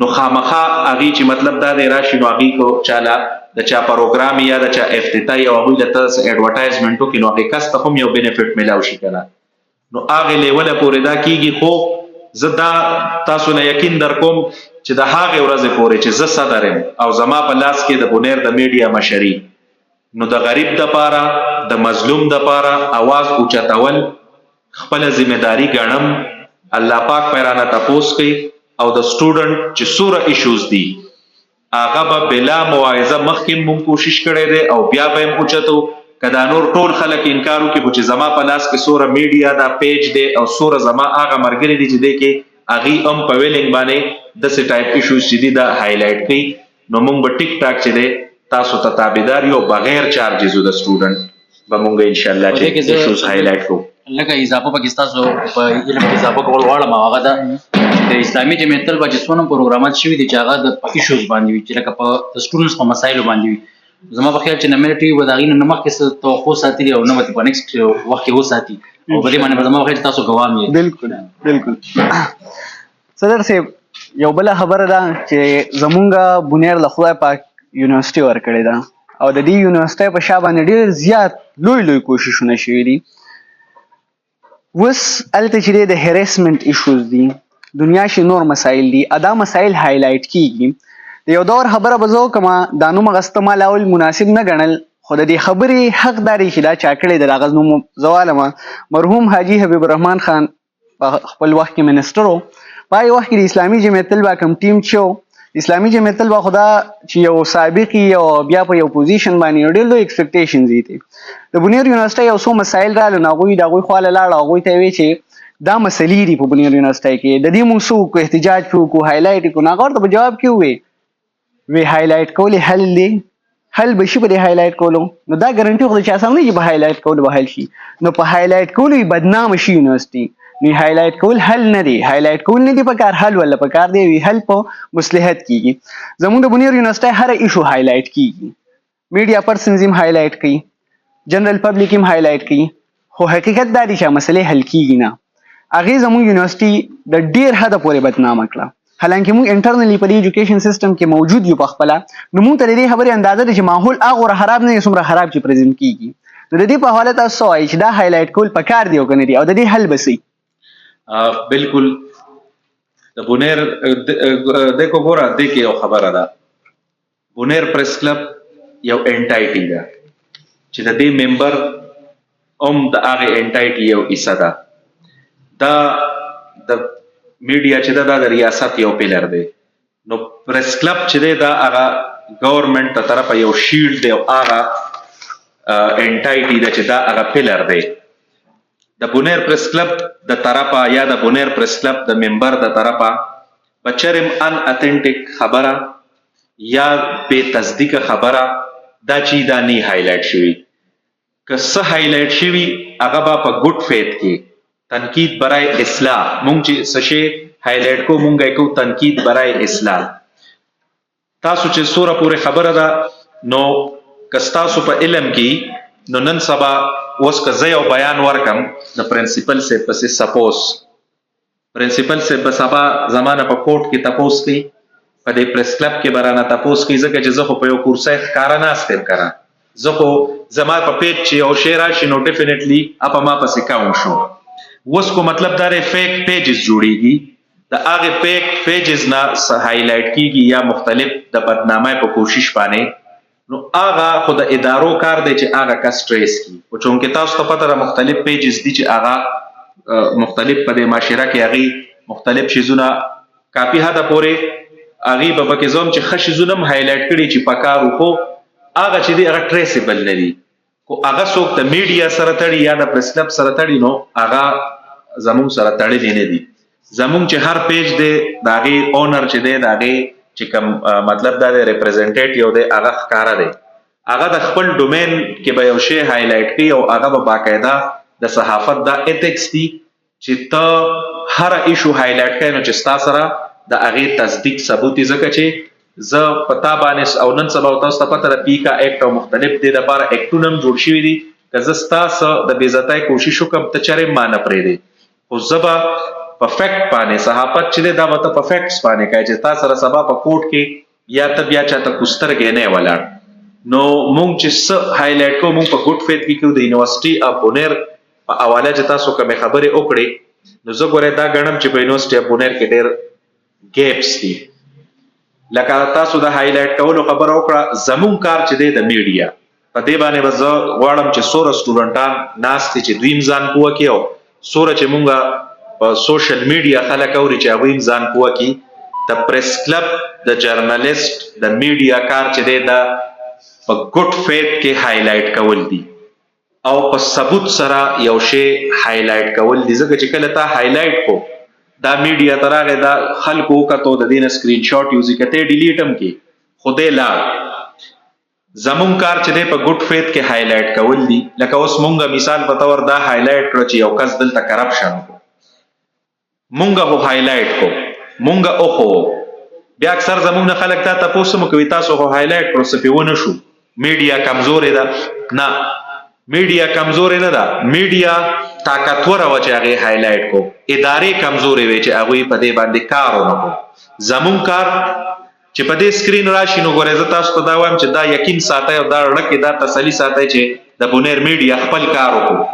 نو خامخا هغې چې مطلب دا دی راشي نو هغې کو چاله د چا پروګرام یا د چا افتتاحي او هغوی له ته اډورټایزمنټ وکړي نو هغې کس ته هم یو بینیفټ میلاو شي که نه نو هغې لیوله پورې دا کیږي خو زه دا تاسو نه یقین در کوم چې د هغې ورځې پورې چې زه صدر یم او زما په لاس کې د بونیر د میډیا مشري نو د غریب دپاره د مظلوم دپاره اواز اوچتول خپله ذمهداري ګڼم الله پاک پې رانه تپوس کوي او د سټوډنټ چې څومره ایشوز دي هغه به بلا مواعظه مخکې مونږ کوشش کړی دی او بیا به یې اوچتو که دا نور ټول خلک انکار وکړي خو چې زما په لاس کې څومره میډیا دا پیج دی او څومره زما هغه ملګري دي چې دی کې هغوی هم په ویلینګ باندې داسې ټایپ ایشوز چې دي دا هایلایټ کوي نو مونږ به ټیک ټاک چې دی تاسو ته تابعدار یو بغیر چارجزو د سټوډنټ به مونږ انشاءالله چې ایشوز هایلایټ کوو لکه اضافه پکې ستاسو په علم کې اضافه کول غواړم هغه ده د اسلامي جمعیت طلبه چې څونه پروګرامات شوي دي چې هغه د ایشوز باندې وي چې لکه په د سټوډنټس په مسایلو باندې وي زما په خیال چې نمبر ټي وي به د هغې نه مخکې څه توقع ساتلي او نه به په نیکسټ وخت کې وساتي او په دې باندې به زما په خیال چې تاسو ګوام یې بالکل صدر صاحب یو بله خبره ده چې زمونږ بونیر له خدای پاک یونیورسټي ورکړې ده او د دې یونیورسټۍ په شا باندې ډېر زیات لوی کوششونه شوي دي اوس هلته چې دی د هریسمنټ ایشوز دي دنیا شي نور مسایل دي ادا مسایل هایلایټ کیږي د یو دور خبره به زه وکړم دا نوم اخیسته ما لاول مناسب نه ګڼل خو د دې خبرې حق دا دی چې دا چا کړی دی د هغه نوم زه والمه مرحوم حاجي حبیب الرحمن خان په خپل وخت کې منسټر و په هغې وخت کې د اسلامي جمعیت طلبه کوم ټیم چې و اسلامي جمعیت طلبه خو دا چې یو سابق او بیا په یو پوزیشن باندې ډېر لوی ایکسپیکټیشنز دي د بونیر یونیورسټۍ یو څو مسایل راغلل نو هغوی د هغوی خواله لاړه هغوی ته یې ویې چې دا مسلې دي په بونیر یونیورسټۍ کې د دې موږ څه وکړو احتجاج پرې وکړو هایلایټ یې کړو نو هغه ورته په جواب کې وویل وی هایلایټ کول حل دی حل به شي په دې هایلایټ کولو نو دا ګارنټي خو د چا سم نه چې په هایلایټ کولو به حل شي نو په هایلایټ کولو یې بدنامه شي یونیورسټي نو هایلایټ کول حل نه دی، هایلایټ کول نه دی پکار، حل ولا پکار دی وی حل په مصلحت کیږي. زموږ د بنیر یونیورسيټي هر ایشو هایلایټ کیږي، میډیا پرسنز هم هایلایټ کوي، جنرال پبلک هم هایلایټ کوي، خو حقیقت دا دی چې مسلې حل کیږي نه. هغې زموږ یونیورسيټي د ډیر حده پورې بدنامه کړه. حالانکه موږ انټرنلی په دې ایجوکیشن سیستم کې موجود یو په خپله، نو موږ ته د دې خبرې اندازه ده چې ماحول هغومره خراب نه دی څومره خراب چې پرزنټ کیږي. نو د دې په حواله تاسو څه وایئ چې دا هایلایټ کول پکار دی او که نه دی، او د دې حل به څه؟ بالکل د بونیر دیکھو ګوره دې کې یو خبره ده، بونیر پریس کلب یو انټایټي ده چې د دې ممبر هم د هغې انټایټي یو حصه ده. دا د میډیا چې ده دا د ریاست یو پیلر دی. نو پریس کلب چې دی دا هغه ګورنمنټ د طرفه یو شیلډ دی او هغه انټایټي ده چې دا هغه پیلر دی. د بونیر پریس کلب د طرفه یا د بونیر پریس کلب د ممبر د طرفه بچرم ان اتنټیک خبره یا بے تصدیق خبره دا چې دا نه هایلایټ شوي، که څه هایلایټ شوي هغه به په ګډ فیت کې تنقید برای اصلاح، مونږ چې څه شی هایلایټ کو مونږ یې کو تنقید برای اصلاح. تاسو چې څوره پورې خبره ده نو که ستاسو په علم کې نو نن سبا اوس که زه یو بیان ورکم د پرنسپل صاحب پسې سپوز پرنسپل صاحب به سبا زمانه په کوټ کې تپوس کوي، په دې پریس کلب کې به رانه تپوس کوي، ځکه چې زه خو په یو کورسۍ ښکاره ناست یم که نه، زه خو زما په پیج چې یو شی راشي نو ډیفینیټلي اپه ما پسې کاونټ شو. اوس کو مطلب دا دی فیک پیجز جوړیږي، د هغې فیک پیجز نه هایلایټ کیږي یا مختلف د بدنامۍ په کوشش باندې، نو هغه خو د ادارو کار دی چې هغه کس ټریس کړي. خو چونکې تاسو ته پته ده مختلف پیجز دي چې هغه مختلف په دې معاشره کې هغې مختلف شیزونه کافي حده پورې هغې به پکې زه هم چې ښه شیزونه هم هایلایټ کړي چې پکار وو، خو هغه چې دی هغه ټریسیبل نه دي. خو هغه څوک د میډیا سره تړي یا د پریس کلب سره تړي نو هغه زمونږ سره تړلي نه دي. زمونږ چې هر پیج دی د هغې اونر چې دی د هغې چې کوم مطلب دا دی ریپرزنټیټیو دی هغه ښکاره دی، هغه د خپل ډومین کې به یو شی هایلایټ کړي او هغه به باقاعده د صحافت دا ایتکس دي چې ته هر ایشو هایلایټ کوې نو چې ستا سره د هغې تصدیق ثبوت یې، ځکه چې زه په تا باندې او نن سبا تاسو ته پته ده پیکا ایکټ او مختلف دې دپاره ایکټونه هم جوړ شوي دي، که زه ستا څه د بېعزتۍ کوشش وکړم ته چرې ما نه پرېږدې، خو زه به په فیکټ باندې صحافت چې دی دا به ته په فیکټس باندې کوې چې تا سره سبا په کوټ کې یا ته بیا چاته کوسترګې نه ولاړ. نو مونږ چې څه هایلایټ کوو مونږ په ګډ فیت کې کوو. د یونیورسيټي اف بونیر په حواله چې تاسو کومې خبرې وکړې نو زه ګورئ دا ګڼم چې په یونیورسيټي اف بونیر کې ډېر ګیپس دي. لکه تاسو د هایلایټ کولو خبره وکړه، زمونږ کار چې دی د میډیا په دې باندې به زه غواړم چې څومره سټوډنټان ناست دي چې دوی هم ځان پوه کړي او څومره چې مونږ په سوشل میډیا خلک اوري چې هغوی هم ځان پوه کړي. د پریس کلب د جرنالیسټ د میډیا کار چې دی دا په ګډ فیت کې هایلایټ کول دي او په ثبوت سره یو شی هایلایټ کول دي، ځکه چې کله تا هایلایټ کو دا میډیا ته راغی دا خلکو وکتو د دې نه سکرین شاټ یوز کړي ته ډیلیټ هم کړي خو دی لاړ. زمونږ کار چې دی په ګډ فیت کې هایلایټ کول دي. لکه اوس مونږ مثال په طور دا هایلایټ کړو چې یو کس دلته کرپشن وکړو، مونږ خو هایلایټ کو مونږ اوخو بیا اکثر زمونږ نه خلک تا تپوس هم کوي تاسو خو هایلایټ کړو څه پې ونه شو، میډیا کمزورې ده. نه میډیا کمزورې نه ده، میډیا طاقتوره وه چې هغې هایلایټ کو، ادارې کمزورې وې چې هغوی په دې باندې کار ونه کړو. زمونږ کار چې په دې سکرین راشي نو ګورئ زه تاسو ته دا وایم چې دا یقین ساتئ او دا ړکې دا تسلي ساتئ چې د بونیر میډیا خپل کار وکړو.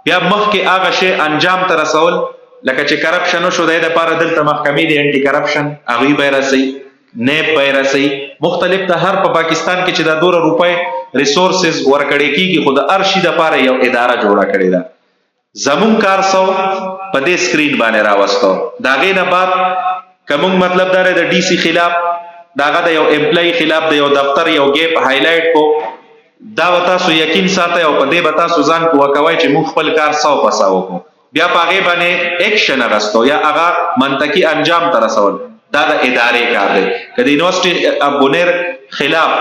بیا مخکې هغه شی انجام ته رسول لکه چې کرپشن وشو د دې دپاره دلته محکمې دي انټي کرپشن هغوی به یې رسوي، نیب به یې رسوي، مختلف ته هر په پاکستان کې چې دا 2 روپۍ ریسورسز ورکړی کېږي خو د هر شي دپاره یو اداره جوړه کړې ده. زمونږ کار سو په دې سکرین باندې راوستو. د هغې نه بعد که مونږ مطلب دا دی د ډي سي خلاف د هغه د یو امپلای خلاف د یو دفتر یو ګیپ هایلایټ کو، دا به تاسو یقین ساتئ او په دې به تاسو ځان پوه کوئ چې موږ خپل کار 100% وکړو. بیا په هغې باندې ایکشن اخیستو یا هغه منطقي انجام ته رسول دا د ادارې کار دی. که د یونیورسيټي اف بونیر خلاف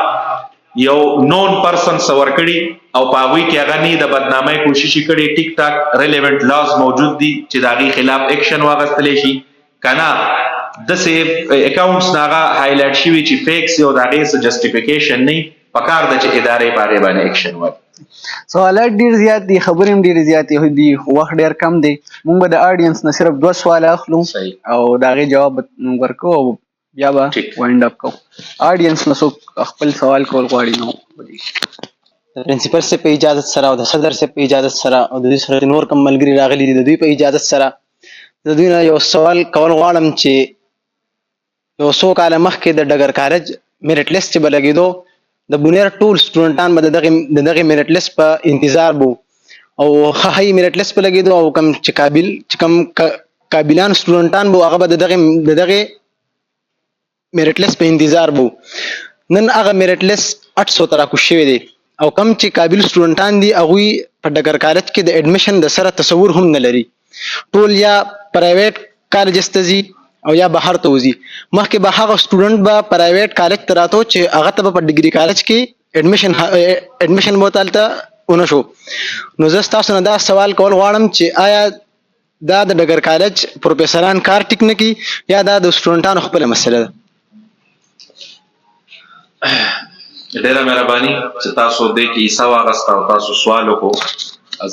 یو نون پرسن سور کړي او په هغوی کې هغه نه د بدنامۍ کوشش کړي. ټیک ټاک ریلیونٹ لاز موجود دي چې د هغې خلاف ایکشن واخیستلی شي که نه داسې اکاونټس نه هغه هایلایټ شوي چې فیک سي او د هغې څه جسټیفیکیشن نه وي، پکار ده چې ادارې په هغې باندې ایکشن واخلي. سوالات ډیر زیات دي، خبرې هم ډېرې زیاتې دي، خو وخت ډېر کم دی. موږ به د آډینس نه صرف 2 سواله اخلو صحیح. او د هغې جواب به موږ ورکوو او بیا به ٹھیک. وایند اپ کوو. آډینس نه څوک خپل سوال کول غواړي نو د پرنسپل سے په اجازت سره او د صدر سے په اجازت سره او د دوی سره نور کم ملګري راغلي دي د دوی په اجازت سره د دوی نه یو سوال کول غواړم چې یو څو کاله مخکې د ډګر کالج میرټ لیست چې به لګېدو د بونیر ټول سټوډنټان به د دغې میرټ لیست په انتظار بو او هغه میرټ لیست په لګېدو او کم قابلان سټوډنټان بو هغه به د دغې میرټ لیست په انتظار بو. نن هغه میرټ لیست 800 ته راکوز شوی دی او کم چې قابل سټوډنټان دي هغوی په ډګر کالج کې د اډمیشن د سره تصور هم نه لري. ټول یا پرایویټ کالجز ته ځي او یا بهر ته وځي. مخکې به هغه سټوډنټ به پرایویټ کالج ته راتو چې هغه ته به په ډګري کالج کې اډمیشن به ورته هلته ونه شو. نو زه ستاسو نه دا سوال کول غواړم چې آیا دا د ډګر کالج پروفیسران کار ټیک نه کوي یا دا د سټوډنټانو خپله مسله ده؟ ډېره مهرباني چې تاسو دې کې حصه واخیسته او تاسو سوال وکړو.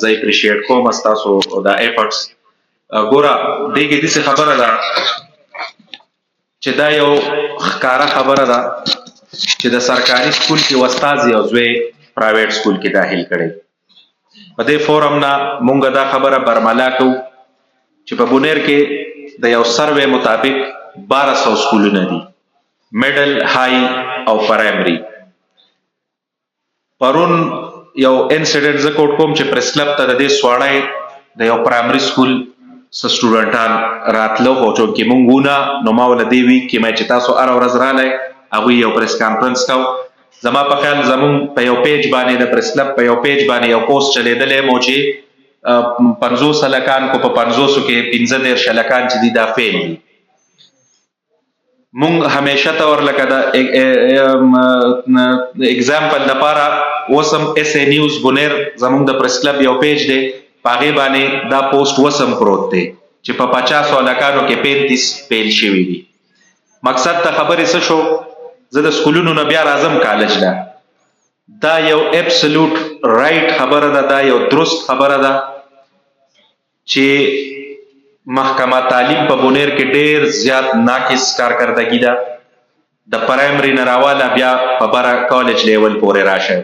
زه اپریشیټ کوم ستاسو دا ایفرټس. ګوره دې کې داسې خبره ده چې دا یو ښکاره خبره ده چې د سرکاري سکول کې استاد یو زوی پرایویټ سکول کې داخل کړی. په دې فورم نه مونږ دا خبره برملا کوو چې په بونیر کې د یو سروې مطابق 1200 سکولونه دي، میډل، های او پرایمري. پرون یو انسیډنټ زه کوټ کوم چې پریس کلب ته د دې سواړی د یو پرایمري سکول څه سټوډنټان راتلو خو چونکې مونږ وونه نو ما وله دې ویک کې چې تاسو هره ورځ رالی هغوی یو پریس کانفرنس کو. زما په خیال زمونږ په یو پیج باندې د پریس کلب په یو پیج باندې یو پوسټ چلیدلی مو چې 50 هلکان کو په 50 کې 15 هلکان چې دي دا فیل دي. مونږ همیشه ته ورلکه د اگزامپل دپاره وسم اس ای نیوز بونیر زمونږ د پریس کلب یو پیج دی، په هغې باندې دا پوسټ وسم پروت دی چې په 50 هلکانو کې 35 فیل شوي دي. مقصد ته خبرې څه شو؟ زه د سکولونو نه بیا راځم کالج له. دا یو اپسلوټ رایټ خبره ده، دا یو درست خبره ده چې محکمه تعلیم په بونیر کې ډېر زیات ناقص کارکردګي ده. د پرایمري نه راواله بیا په بره کالج لیول پورې راشه.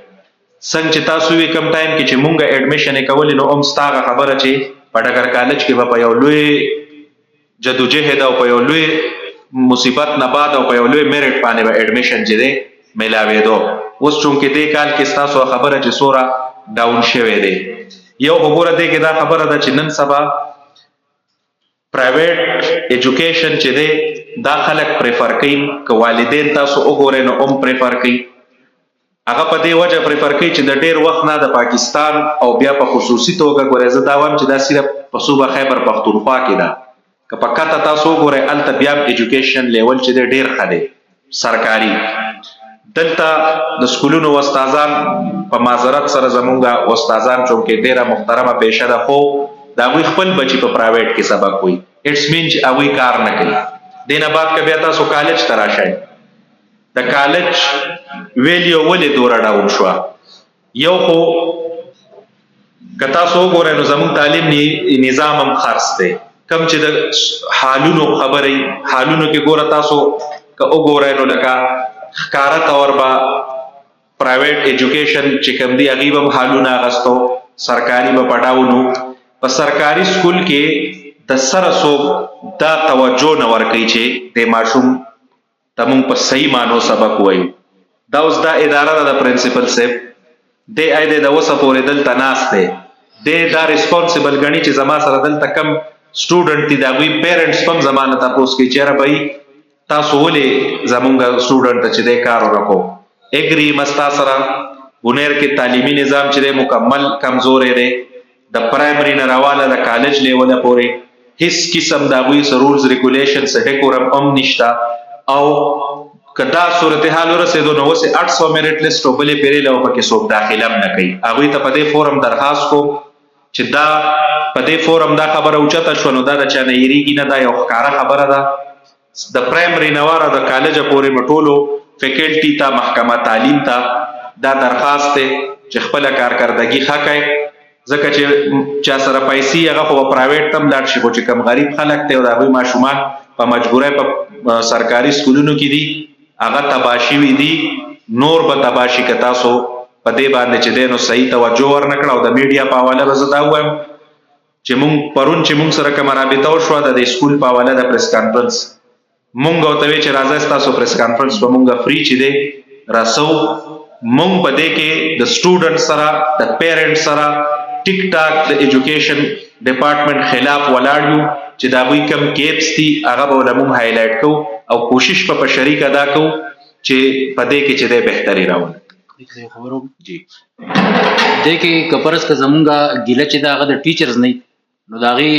څنګه چې تاسو وی کم ټایم کې چې مونږ اډمیشن یې کولې نو هم ستا هغه خبره چې په ډګر کالج کې به په یو لوی جدوجهد او په یو لوی مصیبت نه بعد او په یو لوی میرټ باندې به اډمیشن چې دی میلاوېدو. اوس چونکې دې کال کې ستاسو خبره چې څومره ډاون شوی دی. یو خو ګوره دې کې دا خبره ده چې نن سبا پرایویټ ایجوکیشن چې دی دا خلک پریفر کوي، که والدین تاسو وګورئ نو هم پریفر کوي. هغه په دې وجه پریفر کوي چې د ډېر وخت نه د پاکستان او بیا په خصوصي توګه ګورئ زه دا وایم چې دا صرف په صوبه خیبر پښتونخوا کې ده. که په کته تاسو وګورئ هلته بیا ایجوکیشن لیول چې دی ډېر ښه دی سرکاري. دلته د سکولونو استادان په معذرت سره زمونږ استادان چونکې ډېره محترمه پیشه ده خو د هغوی خپل بچي په پرایویټ کې سبق وایي. اټس مین چې هغوی کار نه کوي. دې نه بعد که بیا تاسو کالج ته راشئ د کالج ویلیو ولې دوره ډاون شوه؟ یو خو که تاسو وګورئ نو زموږ تعلیم نظام هم خرڅ دی. کم چې د حالونو خبرې حالونو کې ګوره تاسو که وګورئ نو لکه ښکاره طور به پرایویټ ایجوکیشن چې کوم دی هغوی به هم حالونه اخیستو، سرکاري به پټاونو. په سرکاري سکول کې د سره څوک دا توجه نه ورکوي چې د ماشوم ته موږ په صحیح معنو سبق وایو. دا اوس دا اداره ده د پرنسپل صاحب، دی د اوسه پورې دلته ناست دی، دی دا ریسپانسبل ګڼي چې زما سره دلته کم سټوډنټ دي د هغوی پیرنټس هم زما نه تپوس کوي چې یاره بهی تاسو ولې زمونږ سټوډنټ ته چې دی کار ورکو. اګري مستا سره بونیر کې تعلیمي نظام چې دی مکمل کمزوری دی. د پرایمري نه راواله د کالج لیوله پورې هیڅ قسم د هغوی څه رولز ریګولیشن څه ډیکورم هم نشته او که دا صورتحال ورسېدو نو اوس یې 800 میرټ لیسټ او بلې پیرې له پکې څوک داخله هم نه کوي. هغوی ته په دې فورم درخواست کوم چې دا په دې فورم دا خبره اوچته شوه نو دا د چا نه هېرېږي نه، دا یو ښکاره خبره ده. د پرایمري نه واره د کالجه پورې مې ټولو فیکلټي ته، محکمه تعلیم ته دا درخواست دی چې خپله کارکردګي ښه کړئ، ځکه چې چا سره پیسې هغه خو به پرایویټ ته هم لاړ شي، خو چې کوم غریب خلک دی او د هغوی ماشومان په مجبورۍ په سرکاري سکولونو کې دي هغه تباه شوي دي، نور به تباه شي که تاسو په دې باندې چې دی نو صحیح توجه ورنه کړه. او د میډیا په حواله به زه دا ووایم چې مونږ پرون چې مونږ سره کومه رابطه وشوه د دې سکول په حواله د پریس کانفرنس، مونږ ورته وی چې راځئ ستاسو پریس کانفرنس به مونږ فری چې دی راسو. مونږ په دې کې د سټوډنټ سره د پیرنټ سره ټیک ټاک د ایجوکیشن ډپارټمنټ خلاف ولاړ یو چې د هغوی کوم کیپس دي هغه به له مونږ هایلایټ کوو او کوشش په شریک ادا کوو چې په دې کې چې دی بهتري راولو. خبرو جی دې کې کپرس که زمونږه ګیله چې دا هغه د ټیچرز نه نو د هغې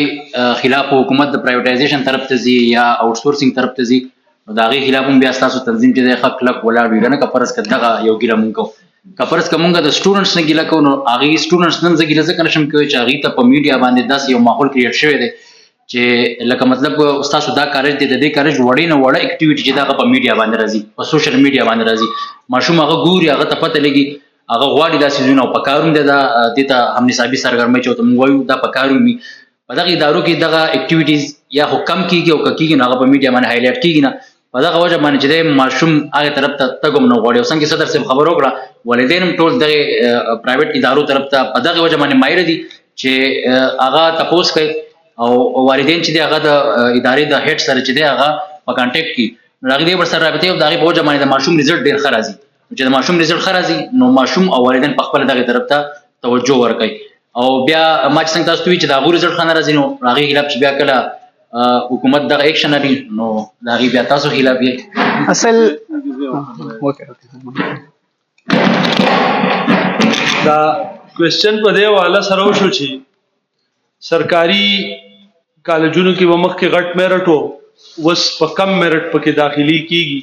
خلاف حکومت د پرایویټایزیشن طرف ته ځي یا آوټ سورسینګ طرف ته ځي نو د هغې خلاف هم بیا ستاسو تنظیم چې دی ښه کلک ولاړ وي. که نه کپرس که دغه یو ګیله مونږ کوو، کپرس که مونږ د سټوډنټس نه ګیله کوو نو هغې سټوډنټس نن زه ګیله ځکه نشم کوی چې هغې ته په میډیا باندې داسې یو ماحول کریټ شوی دی چې لکه مطلب ستاسو دا کالج دی، د دې کالج وړې نه وړه اکټیویټي چې دا هغه په میډیا باندې راځي، په سوشل میډیا باندې راځي، ماشوم هغه ګوري، هغه ته پته لګي، هغه غواړي دا څیزونه او په کار هم دی دا دې ته هم نصابي سرګرمۍ چې ورته مونږ وایو دا په کار وي. په دغه ادارو کې دغه اکټیویټیز یا خو کم کېږي او که کېږي نو هغه په میډیا باندې هایلایټ کېږي نه. په دغه وجه باندې چې دی ماشوم هغې طرف ته تګ هم نه غواړي. او څنګه صدر صاحب خبره وکړه والدین هم ټول دغې پرایویټ ادارو طرف ته په دغې وجه باندې مایره دي چې هغه تپوس کوي او والدین چې دی هغه د ادارې د هیډ سره چې دی هغه په کانټیکټ کړي نو هغې دی ورسره رابطې او د هغې په وجه باندې د ماشوم رزلټ ډېر ښه راځي. چې د ماشوم رزلټ ښه راځي نو ماشوم او والدین په خپله دغې طرف ته توجه ورکوي. او بیا ما چې څنګه تاسو ته وي چې د هغوی رزلټ ښه نه راځي نو هغې خلاف چې بیا کله حکومت دغه ایکشن اخلي نو د هغې بیا تاسو خلاف یې اصل دا کوېسچن په دې حواله سره وشو چې سرکاري کالجونو کې به مخکې غټ میرټ و، اوس په کم میرټ پکې داخلي کېږي.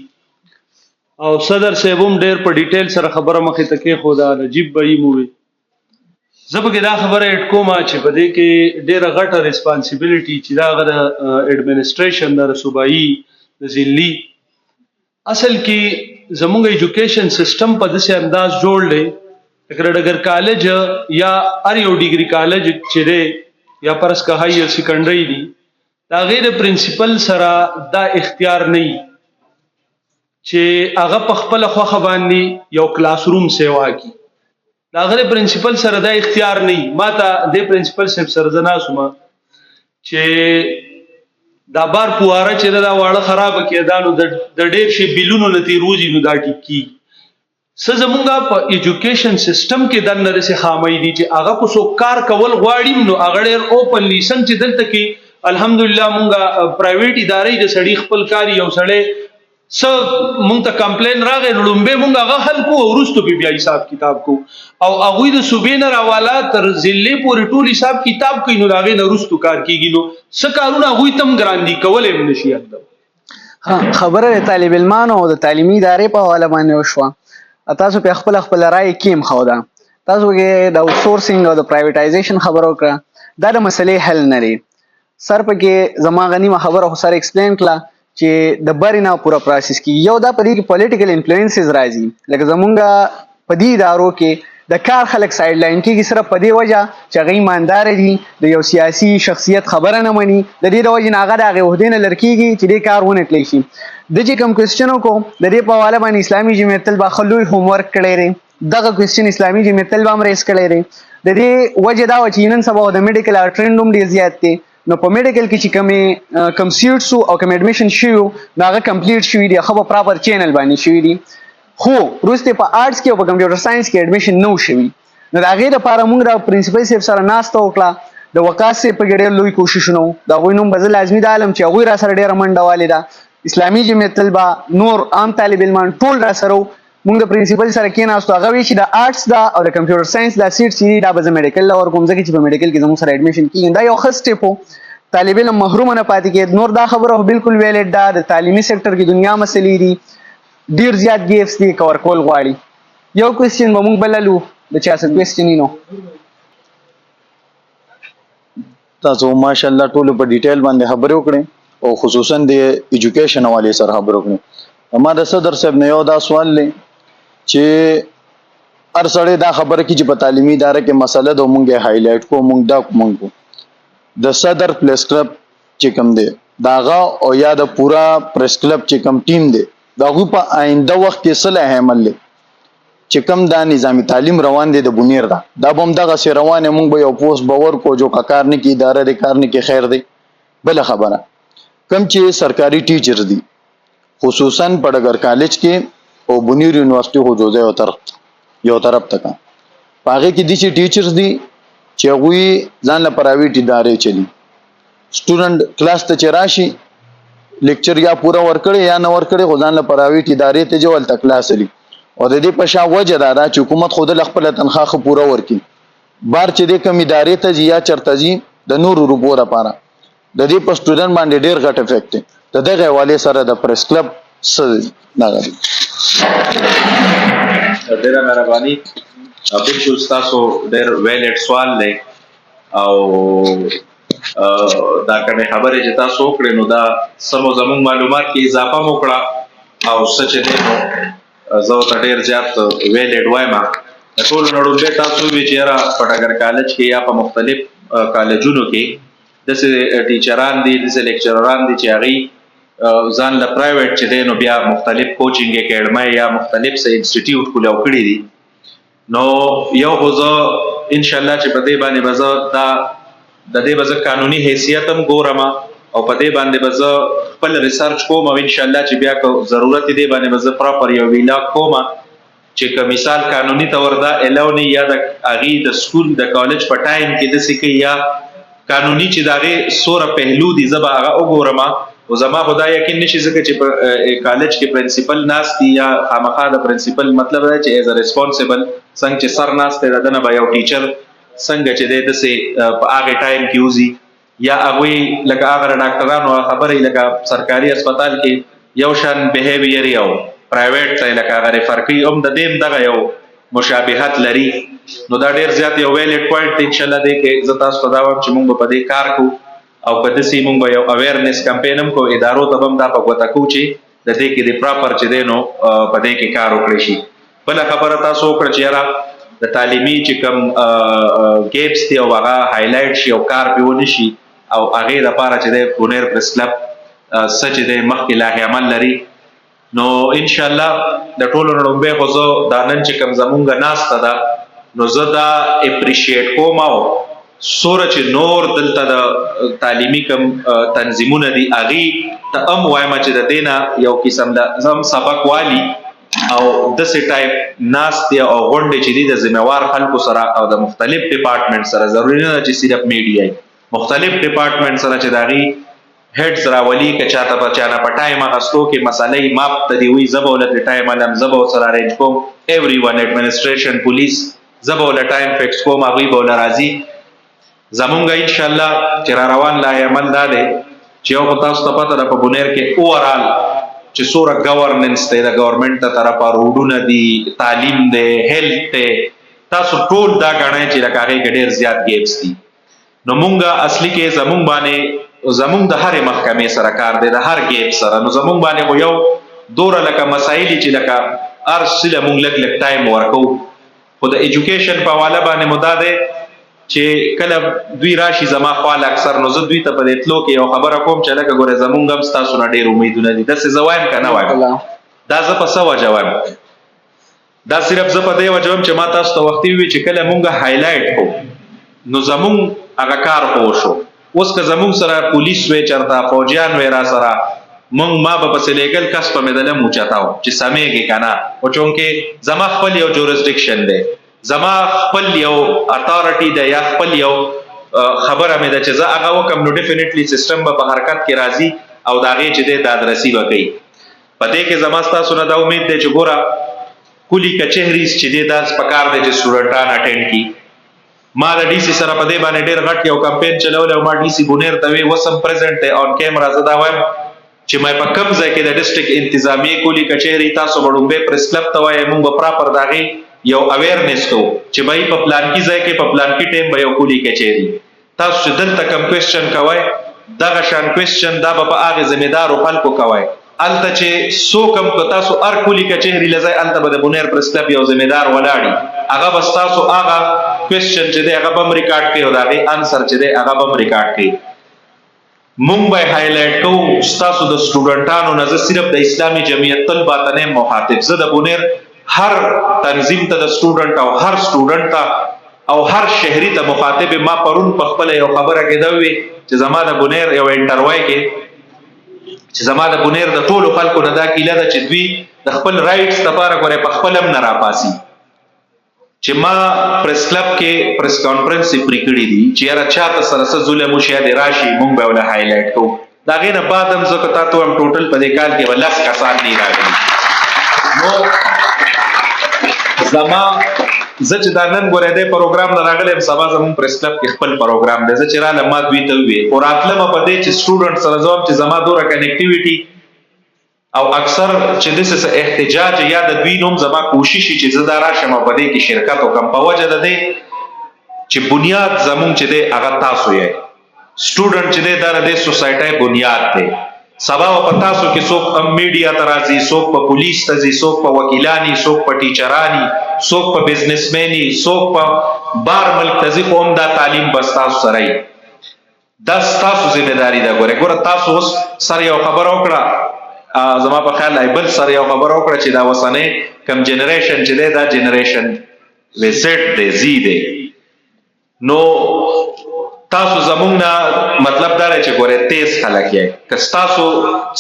او صدر صاحب هم ډېر په ډیټیل سره خبره مخې ته کېښوده، نجیب بهي مو وی. زه پکې دا خبره ایډ کوم چې په دې کې ډېره غټه ریسپانسیبلټي چې دا هغه د ایډمنسټریشن د صوبایي د ضلعي اصل کې زموږ ایجوکیشن سسټم په داسې انداز جوړ دی لکه ډګر کالج یا هر یو ډیګري کالج چې دی یا فرض که هایر سیکنډري دي د هغې د پرنسپل سره دا اختیار نه وي چې هغه په خپله خوښه باندې یو کلاس روم سیوا کړي. د هغه د پرنسپل سره دا اختیار نه وي. ما ته د پرنسپل صاحب سره زه ناست وم چې دا بار پواره چې دا واړه خرابه کېده نو د ډېر شي بلونو نه تېروځي نو دا ټیک کېږي. څه زمونږ په ایجوکیشن سسټم کې دننه داسې خامۍ دي چې هغه کو څوک کار کول غواړي نو هغه ډېر اوپنلی څنګه چې دلته کې الحمدلله مونږ پرایویټ ادارې د سړي خپل کار یو سړی څه مونږ ته کمپلین راغی نو لومبې مونږ هغه حل کوو او وروستو پې بیا حساب کتاب کوو او هغوی د صوبې نه راواله تر ضلعې پورې ټول حساب کتاب کوي نو د هغې نه وروستو کار کېږي. نو څه کارونه هغوی ته هم ګران دي کولی هم نه شي. خبره د طالب علمانو او د تعلیمي ادارې په حواله باندې وشوه. تاسو پې خپله رایې کې ښوده، تاسو کې د آوټ سورسینګ او د پرایویټایزیشن خبره وکړه، دا د مسلې حل نه دی. سر پکې زما غنیمه خبره خو سر ایکسپلین کړه چې د برې نه پوره پروسس کېږي. یو دا په دې کې پولیټیکل انفلوئنسز راځي، لکه زمونږ په دې ادارو کې د کار خلک سایډ لاین کېږي صرف په دې وجه چې هغوی ایمانداره دي، د یو سیاسي شخصیت خبره نه مني، د دې د وجې نه هغه د هغې عهدې نه لرې کېږي چې دې کار ونه کړی شي. د چې کوم کوېسچن وکړو د دې په حواله باندې اسلامي جمعیت طلبه ښه لوی هوم ورک کړی دی. دغه کوېسچن اسلامي جمعیت طلبه هم ریز کړی دی. د دې وجه دا وه چې نن سبا د میډیکل ټرینډ هم ډېر زیات دی. نو په میډیکل کې چې کوم سیټس او کوم ایډمیشن شوي وو نو هغه کمپلیټ شوي دي، ښه په پراپر چینل باندې شوي دي. خو وروسته په آرټس کې او په کمپیوټر ساینس کې ایډمیشن نه و شوي. نو د هغې دپاره موږ د پرنسپل صاحب سره ناسته وکړه، د وقاص صاحب په کې ډېر لوی کوششونه وو. د هغوی نوم به زه لازمي دا علم چې هغوی را سره ډېره منډه والې ده، اسلامي جمعیت طلبه نور عام طالب علمان ټول را سره وو. موږ د پرنسپل سره کېناستو، هغه وایي چې د آرټس دا او د کمپیوټر ساینس دا سیټ چې دي دا به زه میډیکل له ورکوم، ځکه چې په میډیکل کې زموږ سره ایډمیشن کېږي. دا یو ښه سټیپ و، طالب علم محرومه نه پاتې کېد. نور دا خبره خو بلکل ویلیډ ده، د تعلیمي سیکټر کې دنیا مسلې دي. ډیر زیات گیپس دي کور کول غواړي. یو کوېسچن به موږ بللو د چا څه کوېسچن نو. تاسو ماشاءالله ټول په ډیټیل باندې خبرې وکړې او خصوصا د ایجوکیشن حواله سره خبرې وکړې. ما د صدر صاحب نه یو دا سوال لې چې هر سړی دا خبره کې چې په تعلیمي اداره کې مسله د مونږه هایلایټ کو مونږ دا مونږ د صدر پریس کلب چې کوم دی داغه او یا د پورا پریس کلب چې کوم ټیم دی داغه په آینده وخت کې صلاح عمل لې چې کوم دا نظامی تعلیم روان دي د بنیر دا بم دغه سي روانه مونږ به یو پوسټ باور کو جو کار نه کی اداره د کار نه کی خیر دی. بل خبره کم چې سرکاري ټیچر دي خصوصا پړګر کالج کې او بنیر یونیورسيټي هو جوړه یو طرف تک پاګه کې دي چې ټیچرز دي چې غوي ځان له پرایویټ ادارې چلی سټوډنټ کلاس ته چراشي لیکچر یا پورا ورکړي یا نه ورکړي خو ځان له پرایویټ ادارې ته جوړ تک کلاس لري او د دې په شا وجه دا چې حکومت خود خپل تنخواه پورا ورکړي بار چې د کم ادارې ته یا چرته جی د نور روپو لپاره د دې په سټوډنټ باندې ډیر غټ افیکټ دی. د دغه حواله سره د پریس کلب نه ډیره مهرباني. بالکل تاسو ډیر ویلډ سوال دی او دا کومه خبره چې تاسو وکړې نو دا سمو زموږ معلومات کې اضافه وکړه او سچ دی نو زه ته ډیر زیات ویلډ وایم. ټول نړۍ تاسو وی چې را پټاګر کالج کې یا په مختلف کالجونو کې د ټیچران دي د لیکچرران دي چې هغه ځان له پرایویټ چې دی نو بیا مختلف کوچینګ اکیډمي یا مختلف سه انسټیټیوټ کولاو کړی دي نو یو غوځه ان شاء الله چې په دې باندې بزه دا د دې بزه قانوني حیثیت هم ګورم او په دې باندې بزه خپل ریسرچ کوم او ان شاء الله چې بیا کو ضرورت دې باندې بزه پراپر یو ویلا کوم چې که مثال قانوني تور دا الاونی یا د اغي د سکول د کالج په ټایم کې د سکه یا قانوني چې داغه سوره پهلو دي زبا هغه وګورم او زما خدای یقین نشي ځکه چې په کالج کې پرنسپل ناس دي یا خامخا د پرنسپل مطلب دا چې ایز ا ریسپانسیبل څنګه چې سر ناس ته دنه به یو ټیچر څنګه چې د سه په هغه ټایم کې وزي یا هغه لکه هغه ډاکټرانو خبرې لکه سرکاري هسپتال کې یو شان بیهیویر یو پرایویټ ته لکه هغه فرقي هم د دې دغه یو مشابهت لري نو دا ډیر زیات یو ویلډ پوینټ ان شاء الله دې کې زتا ستاسو دا چې موږ په دې کار کو او په دې موږ یو اویرنس کمپاین هم کو ادارو ته هم دا په وته کو چې د دې کې د پراپر چې دینو په دې کې کار وکړي شي. بل خبره تاسو وکړه چې یاره د تعلیمي چې کوم ګیپس دی او هغه هایلایټ شي او کار پیونه شي او هغه د لپاره چې د بونیر پریس کلب سچ د مخکې لا عمل لري نو ان شاء الله د ټولو نړۍ خو زه دا نن چې کوم زمونږ ناس ته دا نو زه دا اپریشیټ کوم او سوره چې نور دلته د تعلیمي کوم تنظیمونه دي اغي ته وایم چې د دینه یو قسم د زم سبق والی او د سې ټایپ ناس دی او غونډه چې دي د ذمہوار خلکو سره او د مختلف ډپارټمنټ سره ضروري نه چې صرف میډیا مختلف ډپارټمنټ سره چې داغي هډز راولي که چاته په چانه په ټایم غستو کې مسلې ماپ ته دی وی زبولت ټایم علم زبو سره رینج کوم ایوری ون ایڈمنسټریشن پولیس زبول ټایم فکس کوم هغه بول راضي زمونږ ان شاء الله چې روان لا عمل داله چې یو تاسو ته پته ده په بونیر کې اوورال چې سوره گورننس ته د گورنمنت ته طرفه روډونه دي تعلیم ده هیلث ته تاسو ټول دا غاڼه چې لکه ډېر زیات گیپس دي نو مونږه اصلي کې زمونږ باندې زمونږ د هر محکمې سره کار دی د هر گیپ سره نو زمونږ باندې یو دوره لکه مسایل چې لکه ارسله مونږ لګ ټایم ورکو خو د ایجوکیشن په حواله باندې مدا ده چې کله دوی راشي زما خپل اکثر نو زه دوی ته په دتلو کې یو خبره کوم چې لکه ګوره زمونږ هم تاسو نه ډېر امیدونه دي د څه زوایم کنه وایم دا زه په سوا جواب دا صرف زه په دې وجوم چې ما تاسو ته وخت وی چې کله مونږه هایلایټ کو نو زمونږ هغه کار خو شو اوس که زمونږ سره پولیس وې چرته فوجیان وې را سره مونږ ما به پسې لیګل کس په مدله موچتاو چې سمېږي کنه او چونکه زما خپل یو جورسډکشن دی زما خپل یو اتھارټي دی یا خپل یو خبره مې ده چې زه هغه وکم نو ډیفینیټلی سیستم به په حرکت کې راځي او دا غي چې د دادرسي وکړي پدې کې زما تاسو نه دا امید ده چې ګوره کلی کچهریز چې د داس پکار دي چې سټوډنټان اټینډ کی ما د ډي سي سره په دې باندې ډېر غټ یو کمپاین چلول او ما ډي سي بونیر ته وسم پریزنټ اون کیمرا زدا وایم چې مې په کوم ځای کې د ډیسټریکټ انتظامی کولی کچهری تاسو وړومبه پریس کلب ته وایي موږ به پراپر داغي یو اویرنس کوو چې بای په پلان کې ځای کې په پلان کې ټیم به یو کولی کچهری تاسو چې دلته کوم کوېسچن کوي دغه شان کوېسچن دا به په هغه ذمہدارو خلکو کوي الته چې سو کم کو تاسو ار کولی کچهری لځای الته به د بونیر پریس کلب یو ذمہدار ولاړی هغه بس تاسو هغه کوېسچن چې دی هغه بم ریکارډ کړي او داغي انسر چې دی هغه بم ریکارډ کړي مونږ به هایلایټ کوو تاسو د سټوډنټانو نه صرف د اسلامي جمعیت طلبه ته نه مخاطب زه د بونیر هر تنظیم ته د سټوډنټ او هر سټوډنټ ته او هر شهري ته مخاطب ما پرون په خپل یو خبره کې دا وی چې زما د بونیر یو انټروای کې چې زما د بونیر د ټولو خلکو نه دا کیله ده چې دوی د خپل رائټس لپاره غوړي په خپل هم نه راپاسي چې ما پریس کلب کې پریس کانفرنس پرې کړی دي چې یاره چاته سره څه ظلم وشي د راشي مونږ به ولا هایلایټ کوو دا غینه بعد هم زه کتا ته هم ټوټل په دې کال کې ولس کسان نه راغلي نو زما زه چې دا نن ګورې دې پروګرام نه راغلم سبا زمون پریس کلب کې خپل پروګرام دی زه چې را لمه دوی ته وی او راتلم په دې چې سټوډنټ سره زوم چې زما دوره کنیکټیویټي او اکثر چې د احتجاج یا د دوی نوم زما کوشش چې زه دا راشم په دې کې شرکت وکم په وجه ده چې بنیاد زمون چې دی هغه تاسو یې سټوډنټ چې دی دا د سوسایټي بنیاد دی سبا په تاسو کې څوک میډیا ته راځي څوک په پولیس ته ځي څوک په وکیلانی څوک په ټیچرانی څوک په بزنسمنی څوک په بار ملک ته ځي قوم دا تعلیم بس تاسو سره دا تاسو ذمہداري ده ګوره تاسو اوس سره یو خبر وکړه زما په خیال ایبل سره یو خبر وکړه چې دا وسنه کم جنریشن چې دی دا جنریشن ویسټ دی زی دی نو تاسو زمونږ مطلب دا دی چې ګوره تیز خلک یې که تاسو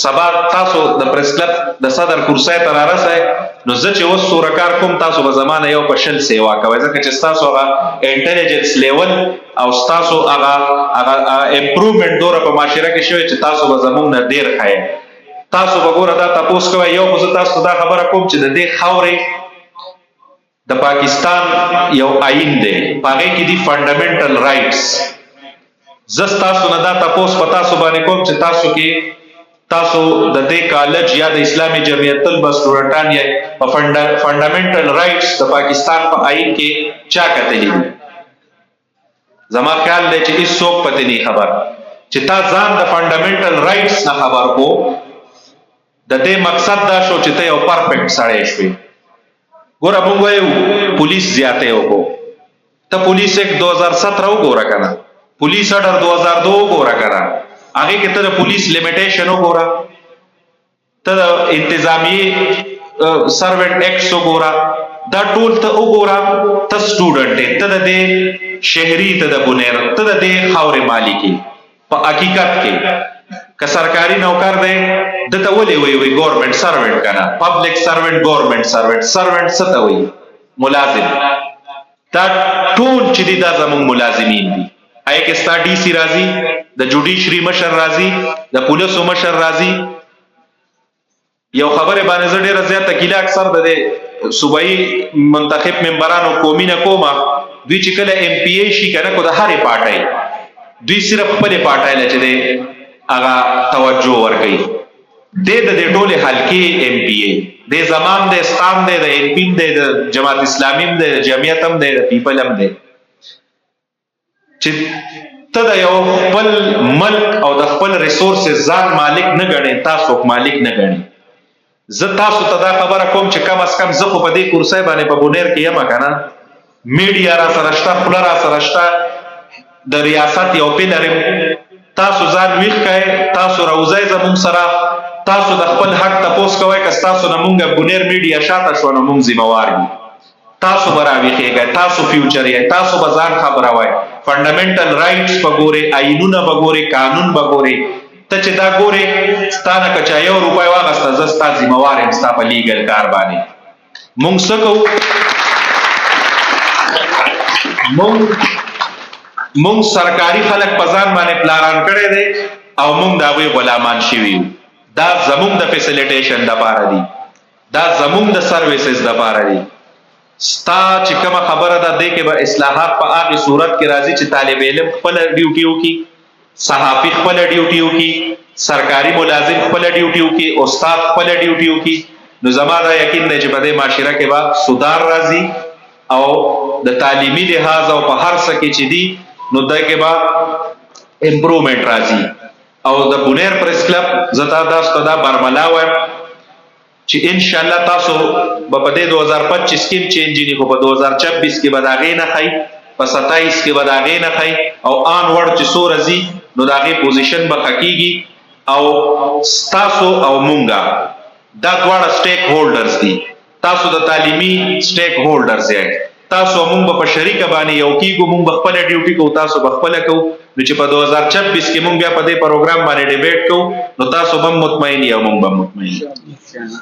سبا تاسو د پریس کلب د صدر کرسۍ ته رارسئ نو زه چې اوس سورکار کوم تاسو به زمانه یو په شل سیوا کوئ ځکه چې ستاسو هغه انټیلیجنس لیول او ستاسو هغه امپروومنټ دوره په معاشره کې شوی چې تاسو به زمونږ نه ډېر ښه تاسو وګوره دا تاسو کوي یو خو تاسو دا خبره کوم چې د دې خاورې د پاکستان یو آئین دی پاره کې دي فنډامنټل رائټس زه تاسو نه دا تاسو پتا سو باندې کوم چې تاسو کې تاسو د دې کالج یا د اسلامي جمعیت طلبه سټوډنټان یې په فنډامنټل رائټس د پاکستان په آئین کې چا کتلی زما خیال دی چې هیڅوک پته نه خبر چې تا ځان د فنډامنټل رائټس نه خبر کو د دې مقصد دا شو چې ته یو پرفیکټ سړی شوې ګوره موږ وایو پولیس زیاته وکړو ته پولیس ایک 2017 وګوره کنه پولیس اډر 2002 وګوره کنه هغه کې ته پولیس لیمیټیشن وګوره ته انتظامی سروینټ ایکټ وګوره دا ټول ته وګوره ته سټوډنټ ته د شهري ته د بونیر ته د خاورې مالکی په حقیقت کې که سرکاری نوکر دی دته ولې وی ګورنمنت سروینټ کنه پبلک سروینټ ګورنمنت سروینټ څه ته وی ملازم دا ټول چې دا زموږ ملازمین دي آی کې ستا ډي سي راځي د جوډیشري مشر راځي د پولیسو مشر راځي یو خبره باندې زه ډیره زیاته کیله اکثر د صوبایي منتخب ممبرانو قومي نه کومه دوی چې کله ایم پی ای شي کنه کو د هرې پارټۍ دوی صرف خپل پارټۍ لچ دي هغه توجه ورکړي د ټوله حلقې ایم پی ای د زمان د استان د ایم پی د جماعت اسلامي د جمعیت هم د پیپل هم د چې ته د یو خپل ملک او د خپل ریسورسز ځان مالک نه ګڼې تاسو مالک نه ګڼې زه تاسو ته دا خبره کوم چې کم از کم زه خو په دې کرسۍ باندې په بونیر کې یم کنه میډیا را سره شته خپل را سره شته د ریاست یو پیلرم تاسو ځان ویښ کړئ تاسو راوځئ زموږ سره تاسو د خپل حق تپوس کوئ که تاسو نه مونږ بونیر میډیا شاته شو نو مونږ ذمہوار یو تاسو به راویښیږئ تاسو فیوچر یې تاسو به ځان خبروئ فنډامنټل رائټس به ګورئ آئینونه به ګورئ قانون به ګورئ ته چې دا ګورئ ستا نه که چا یو روپۍ واخسته زه ستا ذمہوار یم ستا په لیګل کار باندې مونږ څه کوو مونږ سرکاري خلک په ځان باندې پلاران کړی دی او مونږ د هغوی غلامان شوي یو دا زمونږ د فیسیلیټیشن دپاره دي دا زمونږ د سروسز دپاره دي ستا چې کومه خبره ده دې کې به اصلاحات په هغې صورت کې راځي چې طالب علم خپله ډیوټي وکړي صحافي خپله ډیوټي وکړي سرکاري ملازم خپل ډیوټي وکي، استاد خپل ډیوټي وکي، نو زما دا یقین دی چې په دې معاشره کې به سودار راځي او د تعلیمي لحاظ او په هر څه کې چې دي نو دای کې به امپروومنٹ راځي. او د بونیر پریس کلب زه تاسو ته دا برملا وایم چې ان شاء الله تاسو به په دې 2025 کې چینج نه، خو په 2026 کې به دا غي نه خای، په 27 کې به دا غي نه خای، او آن ورډ چې سو راځي نو دا غي پوزیشن به حقيقي او تاسو او مونږه دا دواړه سټیک هولډرز دي. تاسو د تعلیمي سټیک هولډرز یې، تاسو مونږ په شریکه باندې یو کیږو، مونږ خپل ډیوټي کو، تاسو خپل کو، نو چې په 2026 کې مونږ بیا په دې پروګرام باندې ډیبیټ کو نو تاسو هم مطمئن یو، مونږ هم مطمئن.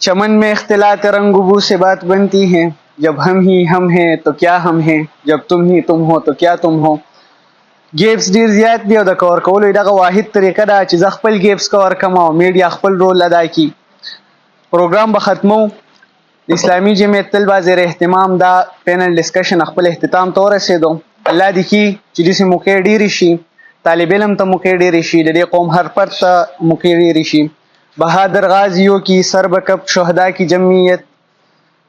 چمن میں اختلاط رنگ بو سے بات بنتی ہے، جب ہم ہی ہم ہیں تو کیا ہم ہیں، جب تم ہی تم ہو تو کیا تم ہو. گیپس ډیر زیات دی او د کور کولو دغه واحد طریقه ده چې زه خپل گیپس کور کم او میډیا خپل رول ادا کی. پروګرام به ختمو. اسلامی جمعیت طلبه زیر اهتمام دا پینل ډسکشن خپل اختتام ته ورسېدو. الله دې کی چې داسې موقع ډیرې شي، طالب علم ته موقع ډیرې شي، د دې قوم هر فرد ته موقع ډیرې شي. بہادر غازیوں کی سربکب شہداء کی جمعیت،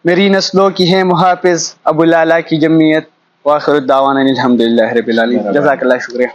میری نسلوں کی ہے محافظ ابو لالا کی جمعیت. واخر الدعوانا الحمدللہ رب العالمین. جزاک اللہ، شکریہ.